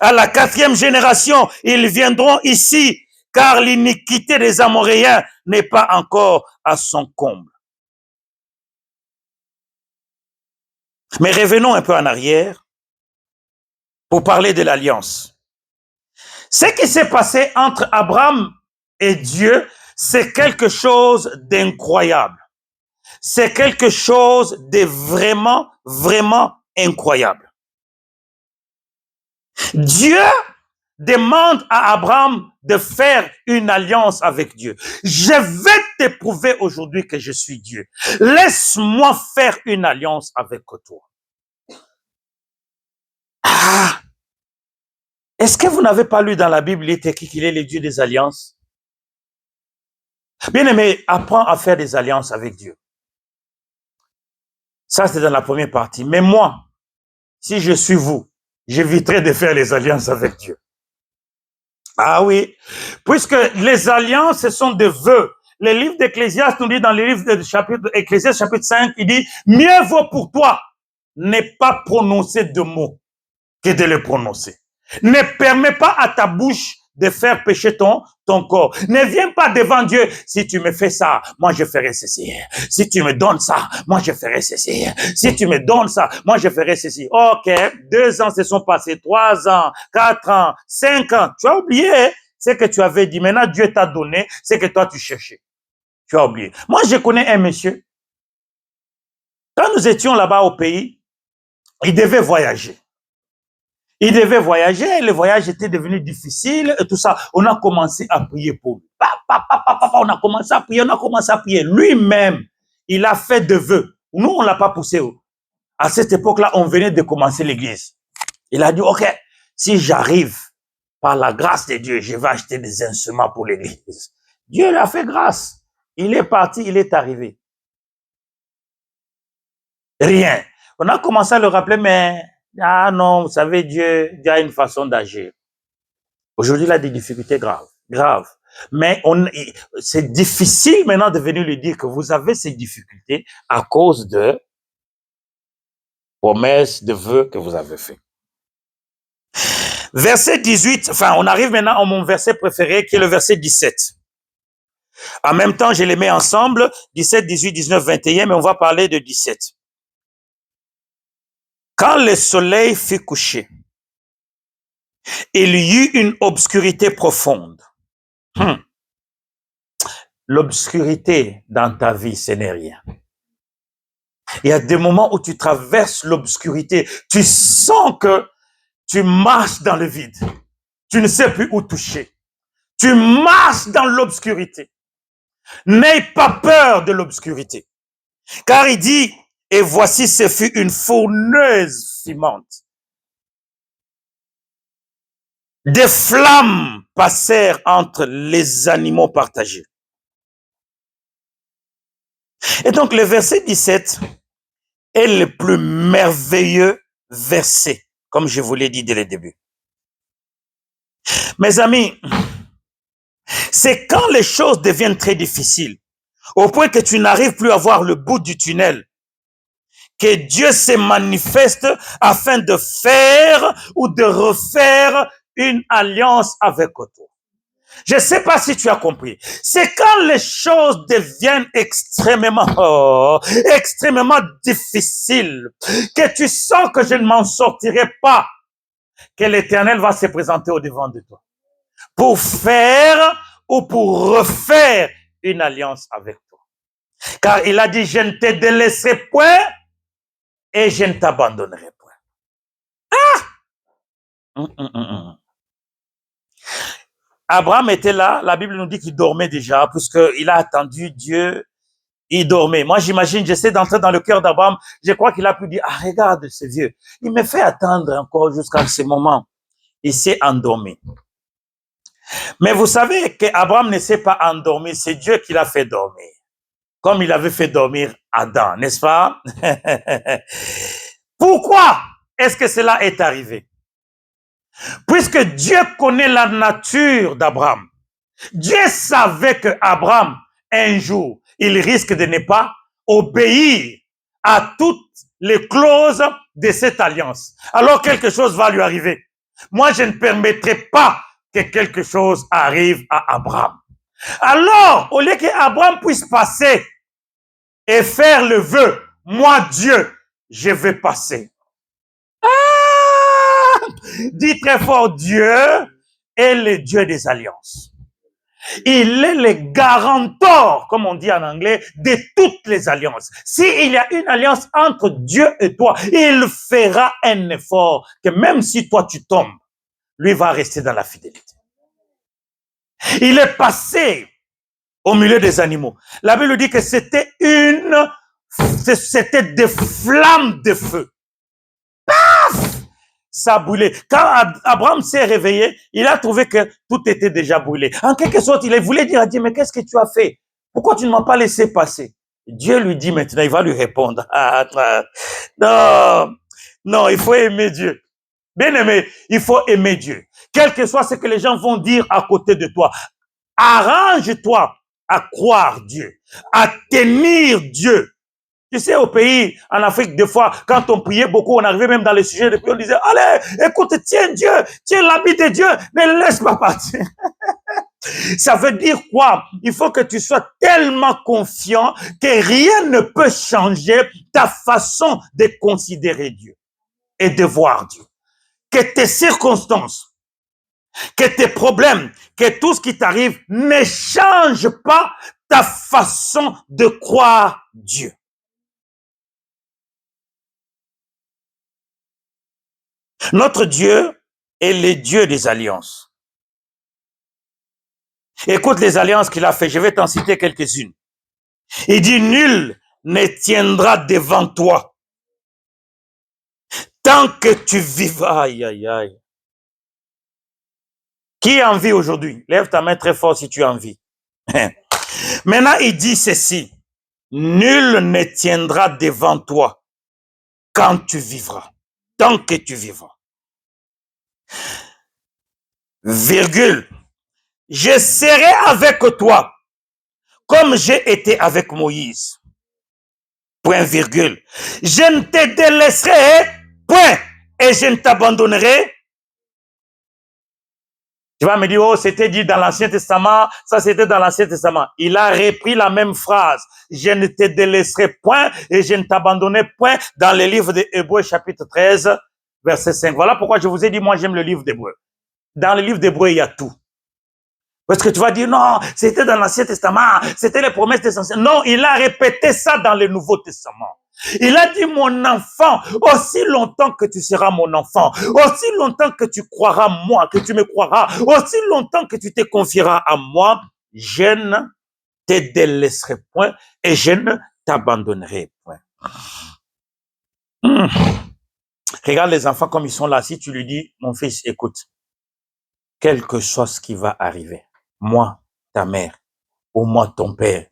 À la 4e génération, ils viendront ici, car l'iniquité des Amoréens n'est pas encore à son comble. Mais revenons un peu en arrière pour parler de l'alliance. Ce qui s'est passé entre Abraham et Dieu, c'est quelque chose d'incroyable. C'est quelque chose de vraiment, vraiment incroyable. Dieu demande à Abraham de faire une alliance avec Dieu. Je vais te prouver aujourd'hui que je suis Dieu. Laisse-moi faire une alliance avec toi. Est-ce que vous n'avez pas lu dans la Bible, il est écrit qu'il est le Dieu des alliances? Bien aimé, apprends à faire des alliances avec Dieu. Ça, c'est dans la première partie. Mais moi, si je suis vous, j'éviterai de faire les alliances avec Dieu. Ah oui, puisque les alliances, ce sont des vœux. Le livre d'Ecclésiaste nous dit dans le livre de chapitre, Ecclésiaste chapitre 5, il dit, mieux vaut pour toi ne pas prononcer de mots que de les prononcer. Ne permets pas à ta bouche de faire pécher ton corps. Ne viens pas devant Dieu. Si tu me fais ça, moi je ferai ceci. Si tu me donnes ça, moi je ferai ceci. Si tu me donnes ça, moi je ferai ceci. Ok, 2 ans se sont passés, 3 ans, 4 ans, 5 ans. Tu as oublié ce que tu avais dit. Maintenant, Dieu t'a donné ce que toi tu cherchais. Tu as oublié. Moi, je connais un monsieur. Quand nous étions là-bas au pays, il devait voyager. Le voyage était devenu difficile et tout ça. On a commencé à prier pour lui. On a commencé à prier. Lui-même, il a fait des vœux. Nous, on ne l'a pas poussé. À cette époque-là, on venait de commencer l'église. Il a dit, ok, si j'arrive, par la grâce de Dieu, je vais acheter des instruments pour l'église. Dieu lui a fait grâce. Il est parti, il est arrivé. Rien. On a commencé à le rappeler, mais ah non, vous savez, Dieu a une façon d'agir. Aujourd'hui, il a des difficultés graves. Mais c'est difficile maintenant de venir lui dire que vous avez ces difficultés à cause de promesses, de vœux que vous avez fait. Verset 18, enfin, on arrive maintenant à mon verset préféré, qui est le verset 17. En même temps, je les mets ensemble, 17, 18, 19, 21, mais on va parler de 17. Quand le soleil fut couché, il y eut une obscurité profonde. L'obscurité dans ta vie, ce n'est rien. Il y a des moments où tu traverses l'obscurité, tu sens que tu marches dans le vide, tu ne sais plus où toucher. Tu marches dans l'obscurité. N'aie pas peur de l'obscurité. Car il dit, et voici ce fut une fourneuse fumante. Des flammes passèrent entre les animaux partagés. Et donc le verset 17 est le plus merveilleux verset, comme je vous l'ai dit dès le début. Mes amis, c'est quand les choses deviennent très difficiles, au point que tu n'arrives plus à voir le bout du tunnel, que Dieu se manifeste afin de faire ou de refaire une alliance avec toi. Je ne sais pas si tu as compris. C'est quand les choses deviennent extrêmement difficiles, que tu sens que je ne m'en sortirai pas, que l'Éternel va se présenter au devant de toi pour faire ou pour refaire une alliance avec toi. Car il a dit, je ne te délaisserai point et je ne t'abandonnerai point. Abraham était là, la Bible nous dit qu'il dormait déjà, puisqu'il a attendu Dieu, il dormait. Moi, j'imagine, j'essaie d'entrer dans le cœur d'Abraham, je crois qu'il a pu dire, ah, regarde ce vieux, il me fait attendre encore jusqu'à ce moment. Il s'est endormi. Mais vous savez qu'Abraham ne s'est pas endormi, c'est Dieu qui l'a fait dormir. Comme il avait fait dormir Adam, n'est-ce pas? Pourquoi est-ce que cela est arrivé? Puisque Dieu connaît la nature d'Abraham. Dieu savait que Abraham, un jour, il risque de ne pas obéir à toutes les clauses de cette alliance. Alors quelque chose va lui arriver. Moi, je ne permettrai pas que quelque chose arrive à Abraham. Alors, au lieu qu'Abraham puisse passer et faire le vœu, moi, Dieu, je vais passer. Ah! Dis très fort, Dieu est le Dieu des alliances. Il est le garanteur, comme on dit en anglais, de toutes les alliances. S'il y a une alliance entre Dieu et toi, il fera un effort que même si toi tu tombes, lui va rester dans la fidélité. Il est passé au milieu des animaux. La Bible dit que c'était des flammes de feu. Paf! Ça brûlait. Quand Abraham s'est réveillé, il a trouvé que tout était déjà brûlé. En quelque sorte, il voulait dire à Dieu, mais qu'est-ce que tu as fait? Pourquoi tu ne m'as pas laissé passer? Dieu lui dit maintenant, il va lui répondre. Non, il faut aimer Dieu. Bien aimé, il faut aimer Dieu. Quel que soit ce que les gens vont dire à côté de toi, arrange-toi à croire Dieu, à tenir Dieu. Tu sais, au pays, en Afrique, des fois, quand on priait beaucoup, on arrivait même dans les sujets de prière, on disait, allez, écoute, tiens Dieu, tiens l'habit de Dieu, ne laisse pas partir. Ça veut dire quoi? Il faut que tu sois tellement confiant que rien ne peut changer ta façon de considérer Dieu et de voir Dieu. Que tes circonstances, que tes problèmes, que tout ce qui t'arrive ne change pas ta façon de croire Dieu. Notre Dieu est le Dieu des alliances. Écoute les alliances qu'il a fait. Je vais t'en citer quelques-unes. Il dit, nul ne tiendra devant toi tant que tu vivras. Aïe, aïe, aïe. Qui a envie aujourd'hui? Lève ta main très fort si tu as envie. Maintenant, il dit ceci. Nul ne tiendra devant toi quand tu vivras. Tant que tu vivras. Virgule. Je serai avec toi comme j'ai été avec Moïse. Point virgule. Je ne te délaisserai point et je ne t'abandonnerai Tu vas me dire, oh, c'était dit dans l'Ancien Testament, ça c'était dans l'Ancien Testament. Il a repris la même phrase. Je ne te délaisserai point et je ne t'abandonnerai point dans le livre de Hébreux chapitre 13, verset 5. Voilà pourquoi je vous ai dit, moi j'aime le livre d'Hébreux. Dans le livre d'Hébreux, il y a tout. Parce que tu vas dire, non, c'était dans l'Ancien Testament, c'était les promesses des anciens. Non, il a répété ça dans le Nouveau Testament. Il a dit, mon enfant, aussi longtemps que tu seras mon enfant, aussi longtemps que tu croiras moi, que tu me croiras, aussi longtemps que tu te confieras à moi, je ne te délaisserai point et je ne t'abandonnerai point. Regarde les enfants comme ils sont là. Si tu lui dis, mon fils, écoute, quel que soit ce qui va arriver, moi, ta mère, ou moi, ton père,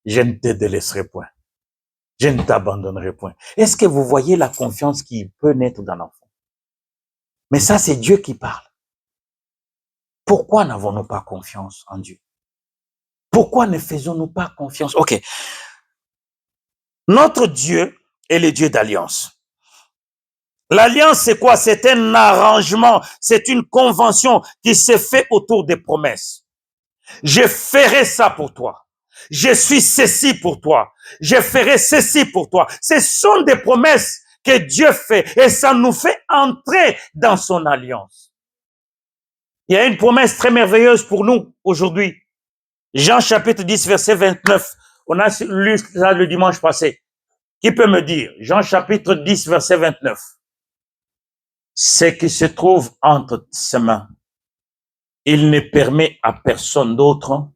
je ne te délaisserai point. Je ne t'abandonnerai point. Est-ce que vous voyez la confiance qui peut naître dans l'enfant? Mais ça, c'est Dieu qui parle. Pourquoi n'avons-nous pas confiance en Dieu? Pourquoi ne faisons-nous pas confiance? Ok. Notre Dieu est le Dieu d'alliance. L'alliance, c'est quoi? C'est un arrangement, c'est une convention qui se fait autour des promesses. Je ferai ça pour toi. Je suis ceci pour toi. Je ferai ceci pour toi. Ce sont des promesses que Dieu fait et ça nous fait entrer dans son alliance. Il y a une promesse très merveilleuse pour nous aujourd'hui. Jean chapitre 10, verset 29. On a lu ça le dimanche passé. Qui peut me dire? Jean chapitre 10, verset 29. Ce qui se trouve entre ses mains, il ne permet à personne d'autre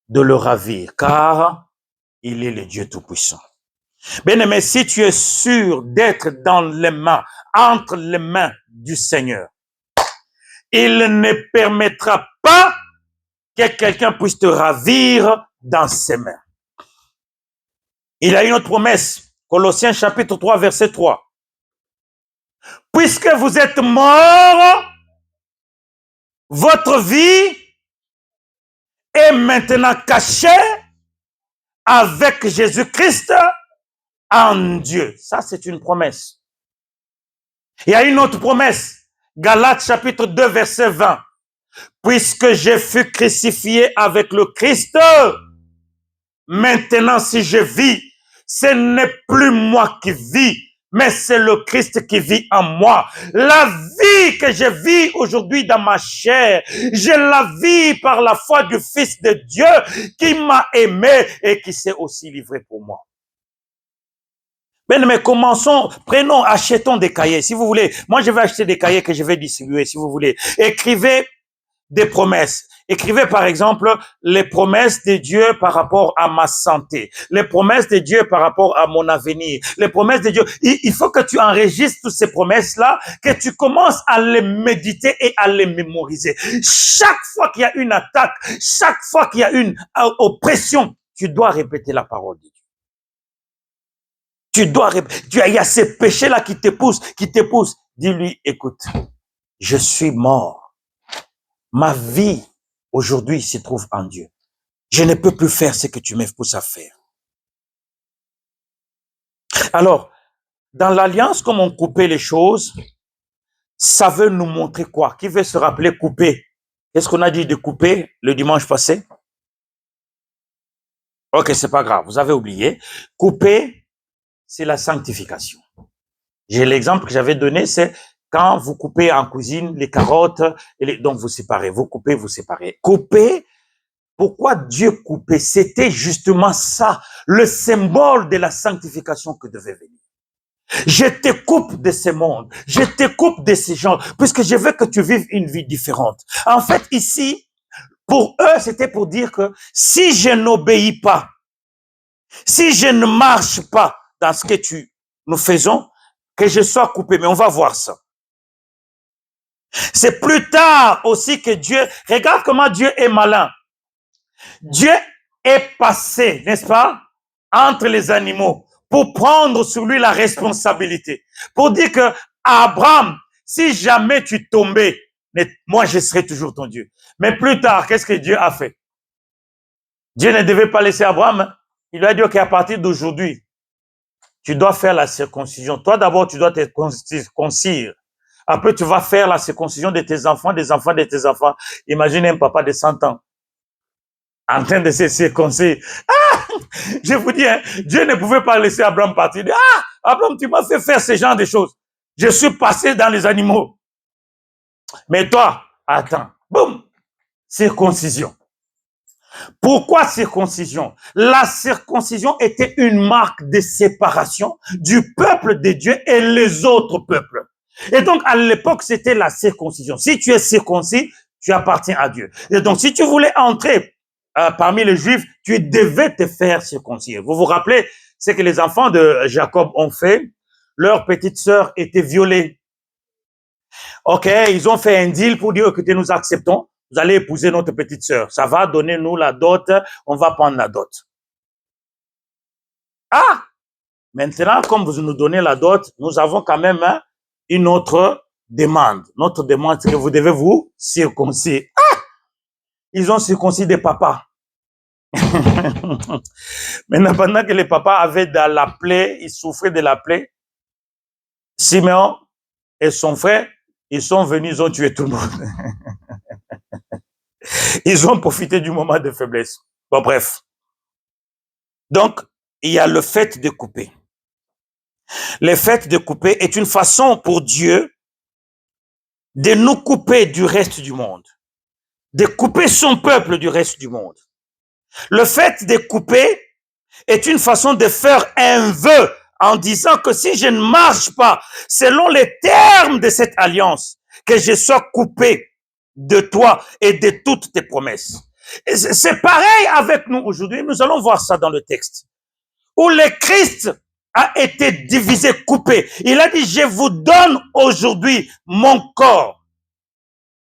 de le ravir, car il est le Dieu Tout-Puissant. Bien-aimé, si tu es sûr d'être dans les mains, entre les mains du Seigneur, il ne permettra pas que quelqu'un puisse te ravir dans ses mains. Il a une autre promesse, Colossiens chapitre 3, verset 3. Puisque vous êtes morts, votre vie est maintenant cachée avec Jésus-Christ en Dieu. Ça, c'est une promesse. Il y a une autre promesse. Galates chapitre 2, verset 20. Puisque je fus crucifié avec le Christ, maintenant si je vis, ce n'est plus moi qui vis, mais c'est le Christ qui vit en moi. La vie que je vis aujourd'hui dans ma chair, je la vis par la foi du Fils de Dieu qui m'a aimé et qui s'est aussi livré pour moi. Mais commençons, prenons, achetons des cahiers, si vous voulez. Moi, je vais acheter des cahiers que je vais distribuer, si vous voulez. Écrivez des promesses. Écrivez, par exemple, les promesses de Dieu par rapport à ma santé, les promesses de Dieu par rapport à mon avenir, les promesses de Dieu. Il faut que tu enregistres toutes ces promesses-là, que tu commences à les méditer et à les mémoriser. Chaque fois qu'il y a une attaque, chaque fois qu'il y a une oppression, tu dois répéter la parole de Dieu. Il y a ces péchés-là qui te poussent. Dis-lui, écoute, je suis mort. Ma vie, aujourd'hui, se trouve en Dieu. Je ne peux plus faire ce que tu me pousses à faire. Alors, dans l'alliance, comme on coupait les choses, ça veut nous montrer quoi? Qui veut se rappeler couper? Qu'est-ce qu'on a dit de couper le dimanche passé? Ok, c'est pas grave, vous avez oublié. Couper, c'est la sanctification. J'ai l'exemple que j'avais donné, c'est quand vous coupez en cuisine les carottes, donc vous séparez, vous coupez, vous séparez. Couper, pourquoi Dieu coupait? C'était justement ça, le symbole de la sanctification que devait venir. Je te coupe de ce monde, je te coupe de ces gens, puisque je veux que tu vives une vie différente. En fait, ici, pour eux, c'était pour dire que si je n'obéis pas, si je ne marche pas dans ce que nous faisons, que je sois coupé, mais on va voir ça. C'est plus tard aussi que Dieu, regarde comment Dieu est malin. Dieu est passé, n'est-ce pas, entre les animaux pour prendre sur lui la responsabilité. Pour dire que Abraham, si jamais tu tombais, moi je serai toujours ton Dieu. Mais plus tard, qu'est-ce que Dieu a fait? Dieu ne devait pas laisser Abraham. Il lui a dit qu'à partir d'aujourd'hui, tu dois faire la circoncision. Toi d'abord, tu dois te concire. Après, tu vas faire la circoncision de tes enfants, des enfants de tes enfants. Imagine un papa de 100 ans en train de se circoncire. Ah, je vous dis, hein, Dieu ne pouvait pas laisser Abraham partir. Ah, Abraham, tu m'as fait faire ce genre de choses. Je suis passé dans les animaux. Mais toi, attends, boum, circoncision. Pourquoi circoncision? La circoncision était une marque de séparation du peuple de Dieu et les autres peuples. Et donc, à l'époque, c'était la circoncision. Si tu es circoncis, tu appartiens à Dieu. Et donc, si tu voulais entrer parmi les Juifs, tu devais te faire circoncire. Vous vous rappelez ce que les enfants de Jacob ont fait? Leur petite sœur était violée. Ok, ils ont fait un deal pour dire, écoutez, nous acceptons. Vous allez épouser notre petite sœur. Ça va donner nous la dot. On va prendre la dot. Ah! Maintenant, comme vous nous donnez la dot, nous avons quand même une autre demande. Notre demande, c'est que vous devez vous circoncire. Ah! Ils ont circoncis des papas. Maintenant, pendant que les papas avaient de la plaie, ils souffraient de la plaie, Simeon et son frère, ils sont venus, ils ont tué tout le monde. Ils ont profité du moment de faiblesse. Bon, bref. Donc, il y a le fait de couper. Le fait de couper est une façon pour Dieu de nous couper du reste du monde, de couper son peuple du reste du monde. Le fait de couper est une façon de faire un vœu en disant que si je ne marche pas selon les termes de cette alliance, que je sois coupé de toi et de toutes tes promesses. C'est pareil avec nous aujourd'hui. Nous allons voir ça dans le texte. Où le Christ a été divisé, coupé. Il a dit, je vous donne aujourd'hui mon corps.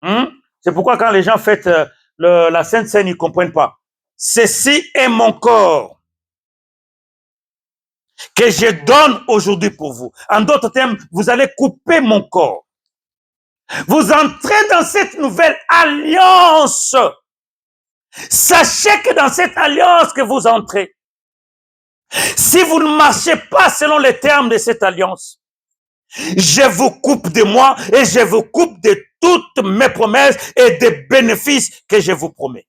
C'est pourquoi quand les gens fêtent la Sainte Seine, ils ne comprennent pas. Ceci est mon corps que je donne aujourd'hui pour vous. En d'autres termes, vous allez couper mon corps. Vous entrez dans cette nouvelle alliance. Sachez que dans cette alliance que vous entrez, si vous ne marchez pas selon les termes de cette alliance, je vous coupe de moi et je vous coupe de toutes mes promesses et des bénéfices que je vous promets.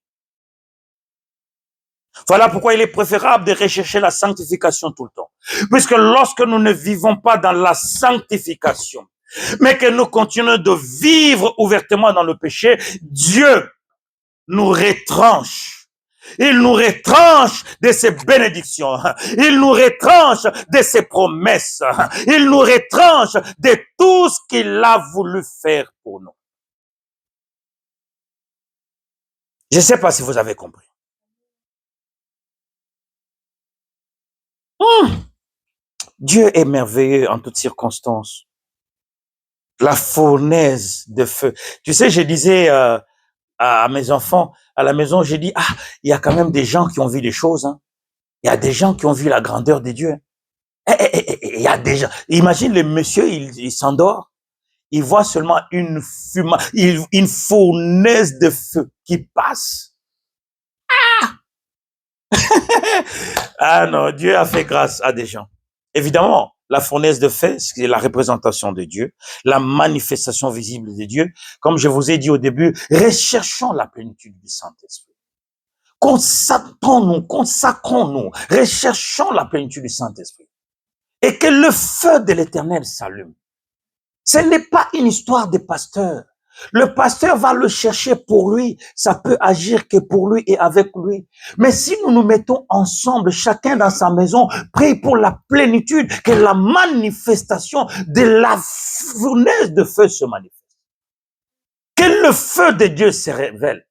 Voilà pourquoi il est préférable de rechercher la sanctification tout le temps. Puisque lorsque nous ne vivons pas dans la sanctification, mais que nous continuons de vivre ouvertement dans le péché, Dieu nous retranche. Il nous retranche de ses bénédictions. Il nous retranche de ses promesses. Il nous retranche de tout ce qu'il a voulu faire pour nous. Je ne sais pas si vous avez compris. Dieu est merveilleux en toutes circonstances. La fournaise de feu. Tu sais, je disais à mes enfants, à la maison, j'ai dit, il y a quand même des gens qui ont vu des choses. Hein. Il y a des gens qui ont vu la grandeur de Dieu. Il y a des gens. Imagine le monsieur, il s'endort. Il voit seulement une fournaise de feu qui passe. Ah non, Dieu a fait grâce à des gens. Évidemment, la fournaise de feu, c'est la représentation de Dieu, la manifestation visible de Dieu. Comme je vous ai dit au début, recherchons la plénitude du Saint-Esprit. Consacrons-nous, recherchons la plénitude du Saint-Esprit. Et que le feu de l'Éternel s'allume. Ce n'est pas une histoire de pasteur. Le pasteur va le chercher pour lui. Ça peut agir que pour lui et avec lui. Mais si nous nous mettons ensemble, chacun dans sa maison, prie pour la plénitude, que la manifestation de la fournaise de feu se manifeste. Que le feu de Dieu se révèle.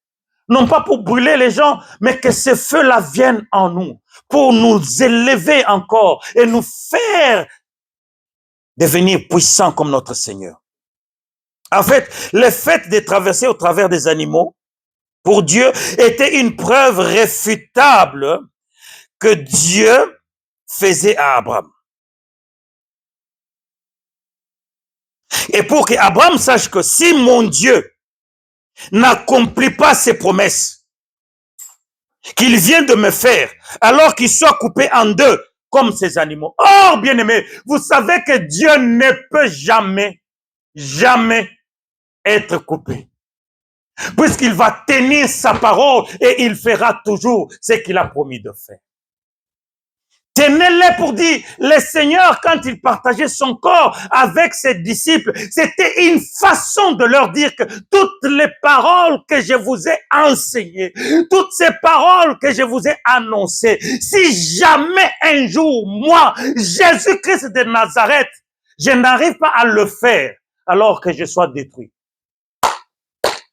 Non pas pour brûler les gens, mais que ce feu-là vienne en nous, pour nous élever encore et nous faire devenir puissants comme notre Seigneur. En fait, le fait de traverser au travers des animaux, pour Dieu, était une preuve réfutable que Dieu faisait à Abraham. Et pour qu'Abraham sache que si mon Dieu n'accomplit pas ses promesses qu'il vient de me faire, alors qu'il soit coupé en deux, comme ces animaux. Or, bien-aimés, vous savez que Dieu ne peut jamais jamais être coupé. Puisqu'il va tenir sa parole et il fera toujours ce qu'il a promis de faire. Tenez-les pour dire, le Seigneur, quand il partageait son corps avec ses disciples, c'était une façon de leur dire que toutes les paroles que je vous ai enseignées, toutes ces paroles que je vous ai annoncées, si jamais un jour, moi, Jésus-Christ de Nazareth, je n'arrive pas à le faire, alors que je sois détruit.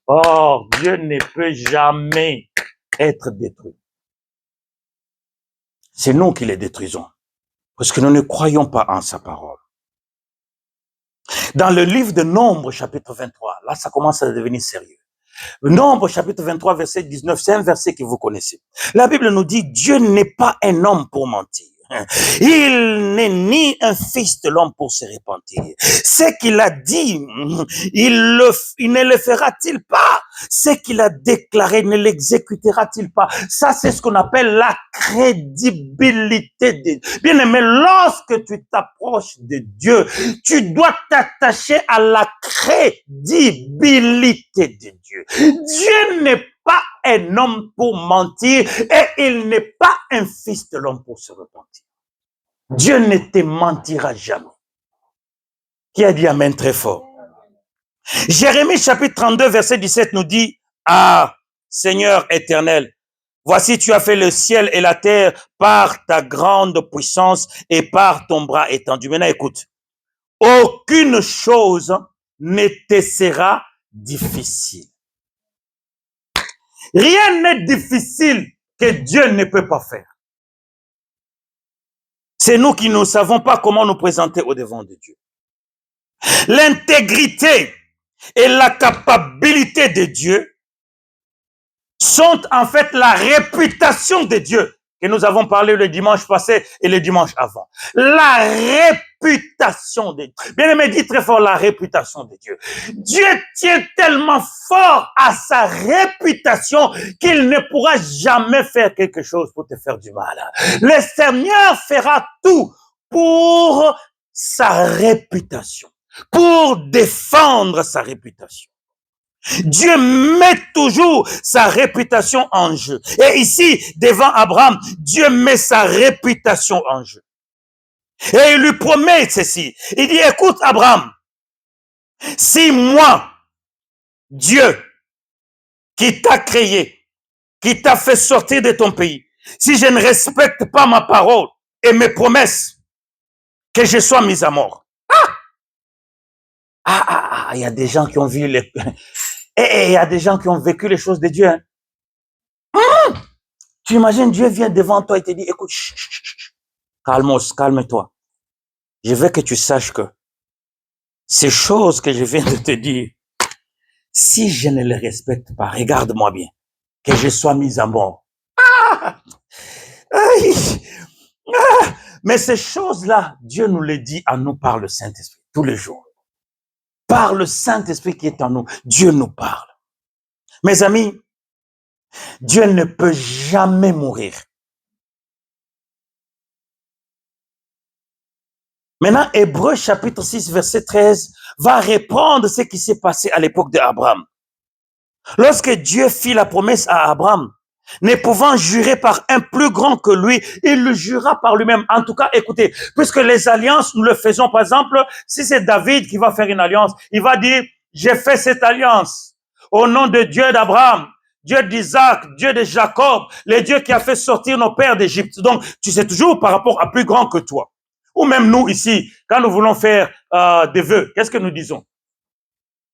Or, Dieu ne peut jamais être détruit. C'est nous qui les détruisons. Parce que nous ne croyons pas en sa parole. Dans le livre de Nombre, chapitre 23, là, ça commence à devenir sérieux. Nombre, chapitre 23, verset 19, c'est un verset que vous connaissez. La Bible nous dit, Dieu n'est pas un homme pour mentir. Il n'est ni un fils de l'homme pour se repentir. Ce qu'il a dit, il ne le fera-t-il pas? Ce qu'il a déclaré, ne l'exécutera-t-il pas? Ça, c'est ce qu'on appelle la crédibilité de Dieu. Bien aimé, lorsque tu t'approches de Dieu, tu dois t'attacher à la crédibilité de Dieu. Dieu n'est pas un homme pour mentir et il n'est pas un fils de l'homme pour se repentir. Dieu ne te mentira jamais. Qui a dit amen très fort? Jérémie chapitre 32 verset 17 nous dit, ah Seigneur éternel, voici tu as fait le ciel et la terre par ta grande puissance et par ton bras étendu. Maintenant écoute, aucune chose ne te sera difficile. Rien n'est difficile que Dieu ne peut pas faire. C'est nous qui ne savons pas comment nous présenter au devant de Dieu. L'intégrité et la capacité de Dieu sont en fait la réputation de Dieu que nous avons parlé le dimanche passé et le dimanche avant. La réputation de Dieu. Bien aimé, dis très fort la réputation de Dieu. Dieu tient tellement fort à sa réputation qu'il ne pourra jamais faire quelque chose pour te faire du mal. Le Seigneur fera tout pour sa réputation, pour défendre sa réputation. Dieu met toujours sa réputation en jeu. Et ici, devant Abraham, Dieu met sa réputation en jeu. Et il lui promet ceci. Il dit, écoute Abraham, si moi, Dieu, qui t'a créé, qui t'a fait sortir de ton pays, si je ne respecte pas ma parole et mes promesses, que je sois mis à mort. Il y a des gens qui ont vu les... Et il y a des gens qui ont vécu les choses de Dieu. Hein. Tu imagines, Dieu vient devant toi et te dit, écoute, calme-toi. Je veux que tu saches que ces choses que je viens de te dire, si je ne les respecte pas, regarde-moi bien, que je sois mis à mort. Mais ces choses-là, Dieu nous les dit à nous par le Saint-Esprit, tous les jours. Par le Saint-Esprit qui est en nous, Dieu nous parle. Mes amis, Dieu ne peut jamais mourir. Maintenant, Hébreux chapitre 6, verset 13, va répondre ce qui s'est passé à l'époque d'Abraham. Lorsque Dieu fit la promesse à Abraham, ne pouvant jurer par un plus grand que lui, il le jura par lui-même. En tout cas, écoutez, puisque les alliances, nous le faisons, par exemple, si c'est David qui va faire une alliance, il va dire, j'ai fait cette alliance au nom de Dieu d'Abraham, Dieu d'Isaac, Dieu de Jacob, le Dieu qui a fait sortir nos pères d'Égypte. Donc, tu sais toujours par rapport à plus grand que toi. Ou même nous ici, quand nous voulons faire des vœux, qu'est-ce que nous disons?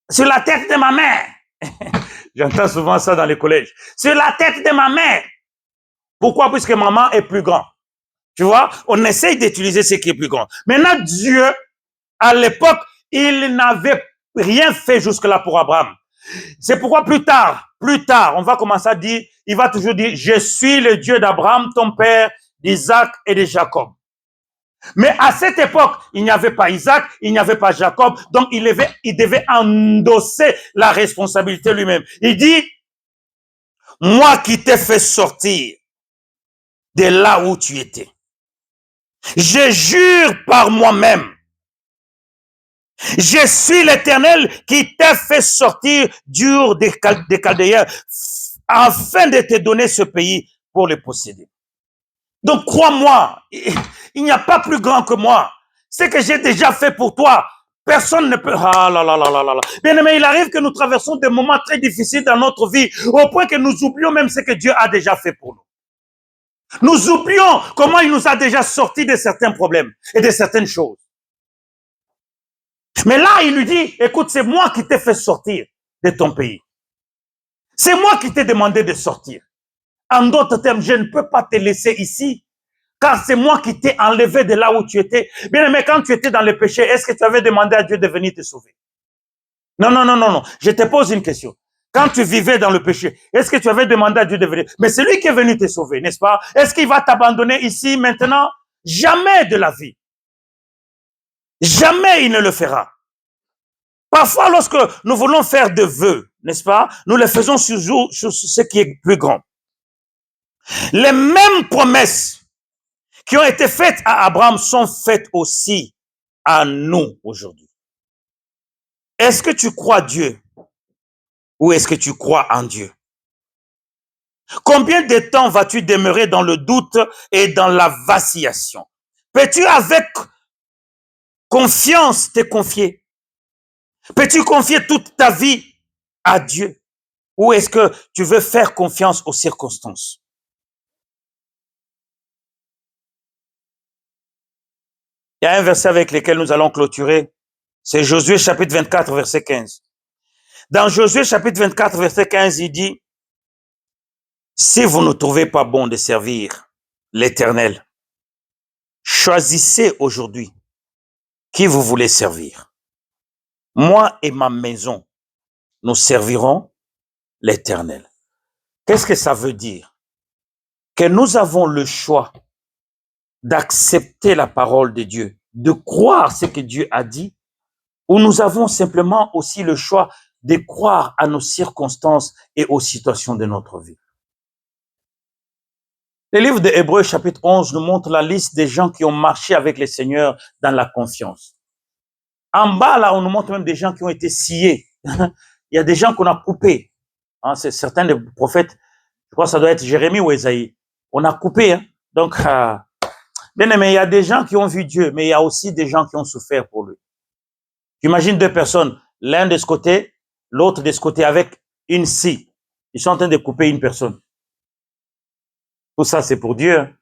Sur la tête de ma mère. J'entends souvent ça dans les collèges. Sur la tête de ma mère. Pourquoi? Puisque maman est plus grand. Tu vois, on essaye d'utiliser ce qui est plus grand. Maintenant, Dieu, à l'époque, il n'avait rien fait jusque-là pour Abraham. C'est pourquoi plus tard, on va commencer à dire, il va toujours dire, je suis le Dieu d'Abraham, ton père, d'Isaac et de Jacob. Mais à cette époque, il n'y avait pas Isaac, il n'y avait pas Jacob, donc il devait endosser la responsabilité lui-même. Il dit, moi qui t'ai fait sortir de là où tu étais, je jure par moi-même Je suis l'Éternel qui t'a fait sortir d'Ur des Chaldéens afin de te donner ce pays pour le posséder. Donc crois-moi, il n'y a pas plus grand que moi. Ce que j'ai déjà fait pour toi, personne ne peut... Ah là là là là là. Bien aimé, il arrive que nous traversons des moments très difficiles dans notre vie, au point que nous oublions même ce que Dieu a déjà fait pour nous. Nous oublions comment il nous a déjà sortis de certains problèmes et de certaines choses. Mais là, il lui dit, écoute, c'est moi qui t'ai fait sortir de ton pays. C'est moi qui t'ai demandé de sortir. En d'autres termes, je ne peux pas te laisser ici, car c'est moi qui t'ai enlevé de là où tu étais. Bien aimé, quand tu étais dans le péché, est-ce que tu avais demandé à Dieu de venir te sauver? Non, non, non, non, non. Je te pose une question. Quand tu vivais dans le péché, est-ce que tu avais demandé à Dieu de venir? Mais c'est lui qui est venu te sauver, n'est-ce pas? Est-ce qu'il va t'abandonner ici, maintenant? Jamais de la vie. Jamais il ne le fera. Parfois, lorsque nous voulons faire des vœux, n'est-ce pas? Nous les faisons sur ce qui est plus grand. Les mêmes promesses qui ont été faites à Abraham sont faites aussi à nous aujourd'hui. Est-ce que tu crois Dieu ou est-ce que tu crois en Dieu? Combien de temps vas-tu demeurer dans le doute et dans la vacillation? Peux-tu avec confiance te confier? Peux-tu confier toute ta vie à Dieu? Ou est-ce que tu veux faire confiance aux circonstances? Il y a un verset avec lequel nous allons clôturer. C'est Josué chapitre 24, verset 15. Dans Josué chapitre 24, verset 15, il dit, si vous ne trouvez pas bon de servir l'Éternel, choisissez aujourd'hui qui vous voulez servir. Moi et ma maison, nous servirons l'Éternel. Qu'est-ce que ça veut dire? Que nous avons le choix d'accepter la parole de Dieu, de croire ce que Dieu a dit, ou nous avons simplement aussi le choix de croire à nos circonstances et aux situations de notre vie. Le livre de Hébreux chapitre 11 nous montre la liste des gens qui ont marché avec le Seigneur dans la confiance. En bas, là, on nous montre même des gens qui ont été sciés. Il y a des gens qu'on a coupés. Hein, c'est certains des prophètes, je crois que ça doit être Jérémie ou Ésaïe. On a coupé. Hein. Donc, bien aimé, il y a des gens qui ont vu Dieu, mais il y a aussi des gens qui ont souffert pour lui. J'imagine deux personnes, l'un de ce côté, l'autre de ce côté, avec une scie. Ils sont en train de couper une personne. Tout ça, c'est pour Dieu.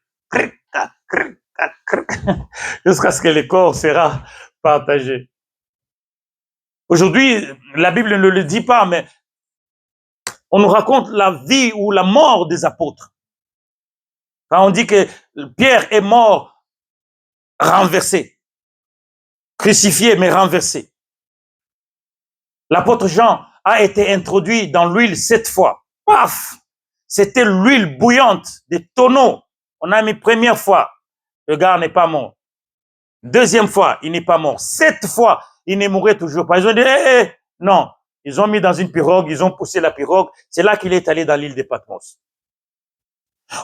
Jusqu'à ce que le corps sera partagé. Aujourd'hui, la Bible ne le dit pas, mais on nous raconte la vie ou la mort des apôtres. Quand on dit que Pierre est mort renversé, crucifié mais renversé. L'apôtre Jean a été introduit dans l'huile 7 fois. Paf! C'était l'huile bouillante, des tonneaux. On a mis première fois, le gars n'est pas mort. Deuxième fois, il n'est pas mort. 7 fois, il ne mourrait toujours pas. Ils ont dit, non. Ils ont mis dans une pirogue, ils ont poussé la pirogue. C'est là qu'il est allé dans l'île de Patmos.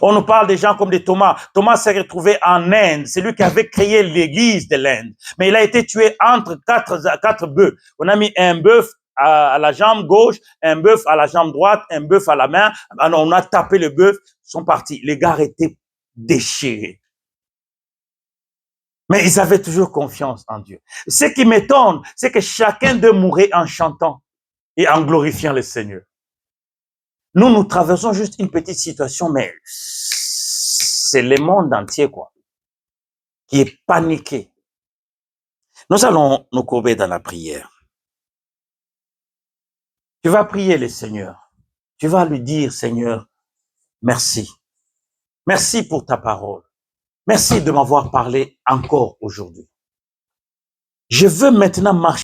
On nous parle des gens comme des Thomas. Thomas s'est retrouvé en Inde. C'est lui qui avait créé l'église de l'Inde. Mais il a été tué entre quatre bœufs. On a mis un bœuf à la jambe gauche, un bœuf à la jambe droite, un bœuf à la main. Alors on a tapé le bœuf, ils sont partis. Les gars étaient déchirés. Mais ils avaient toujours confiance en Dieu. Ce qui m'étonne, c'est que chacun d'eux mourait en chantant et en glorifiant le Seigneur. Nous traversons juste une petite situation, mais c'est le monde entier, quoi, qui est paniqué. Nous allons nous courber dans la prière. Tu vas prier le Seigneur. Tu vas lui dire, Seigneur, merci. Merci pour ta parole. Merci de m'avoir parlé encore aujourd'hui. Je veux maintenant marcher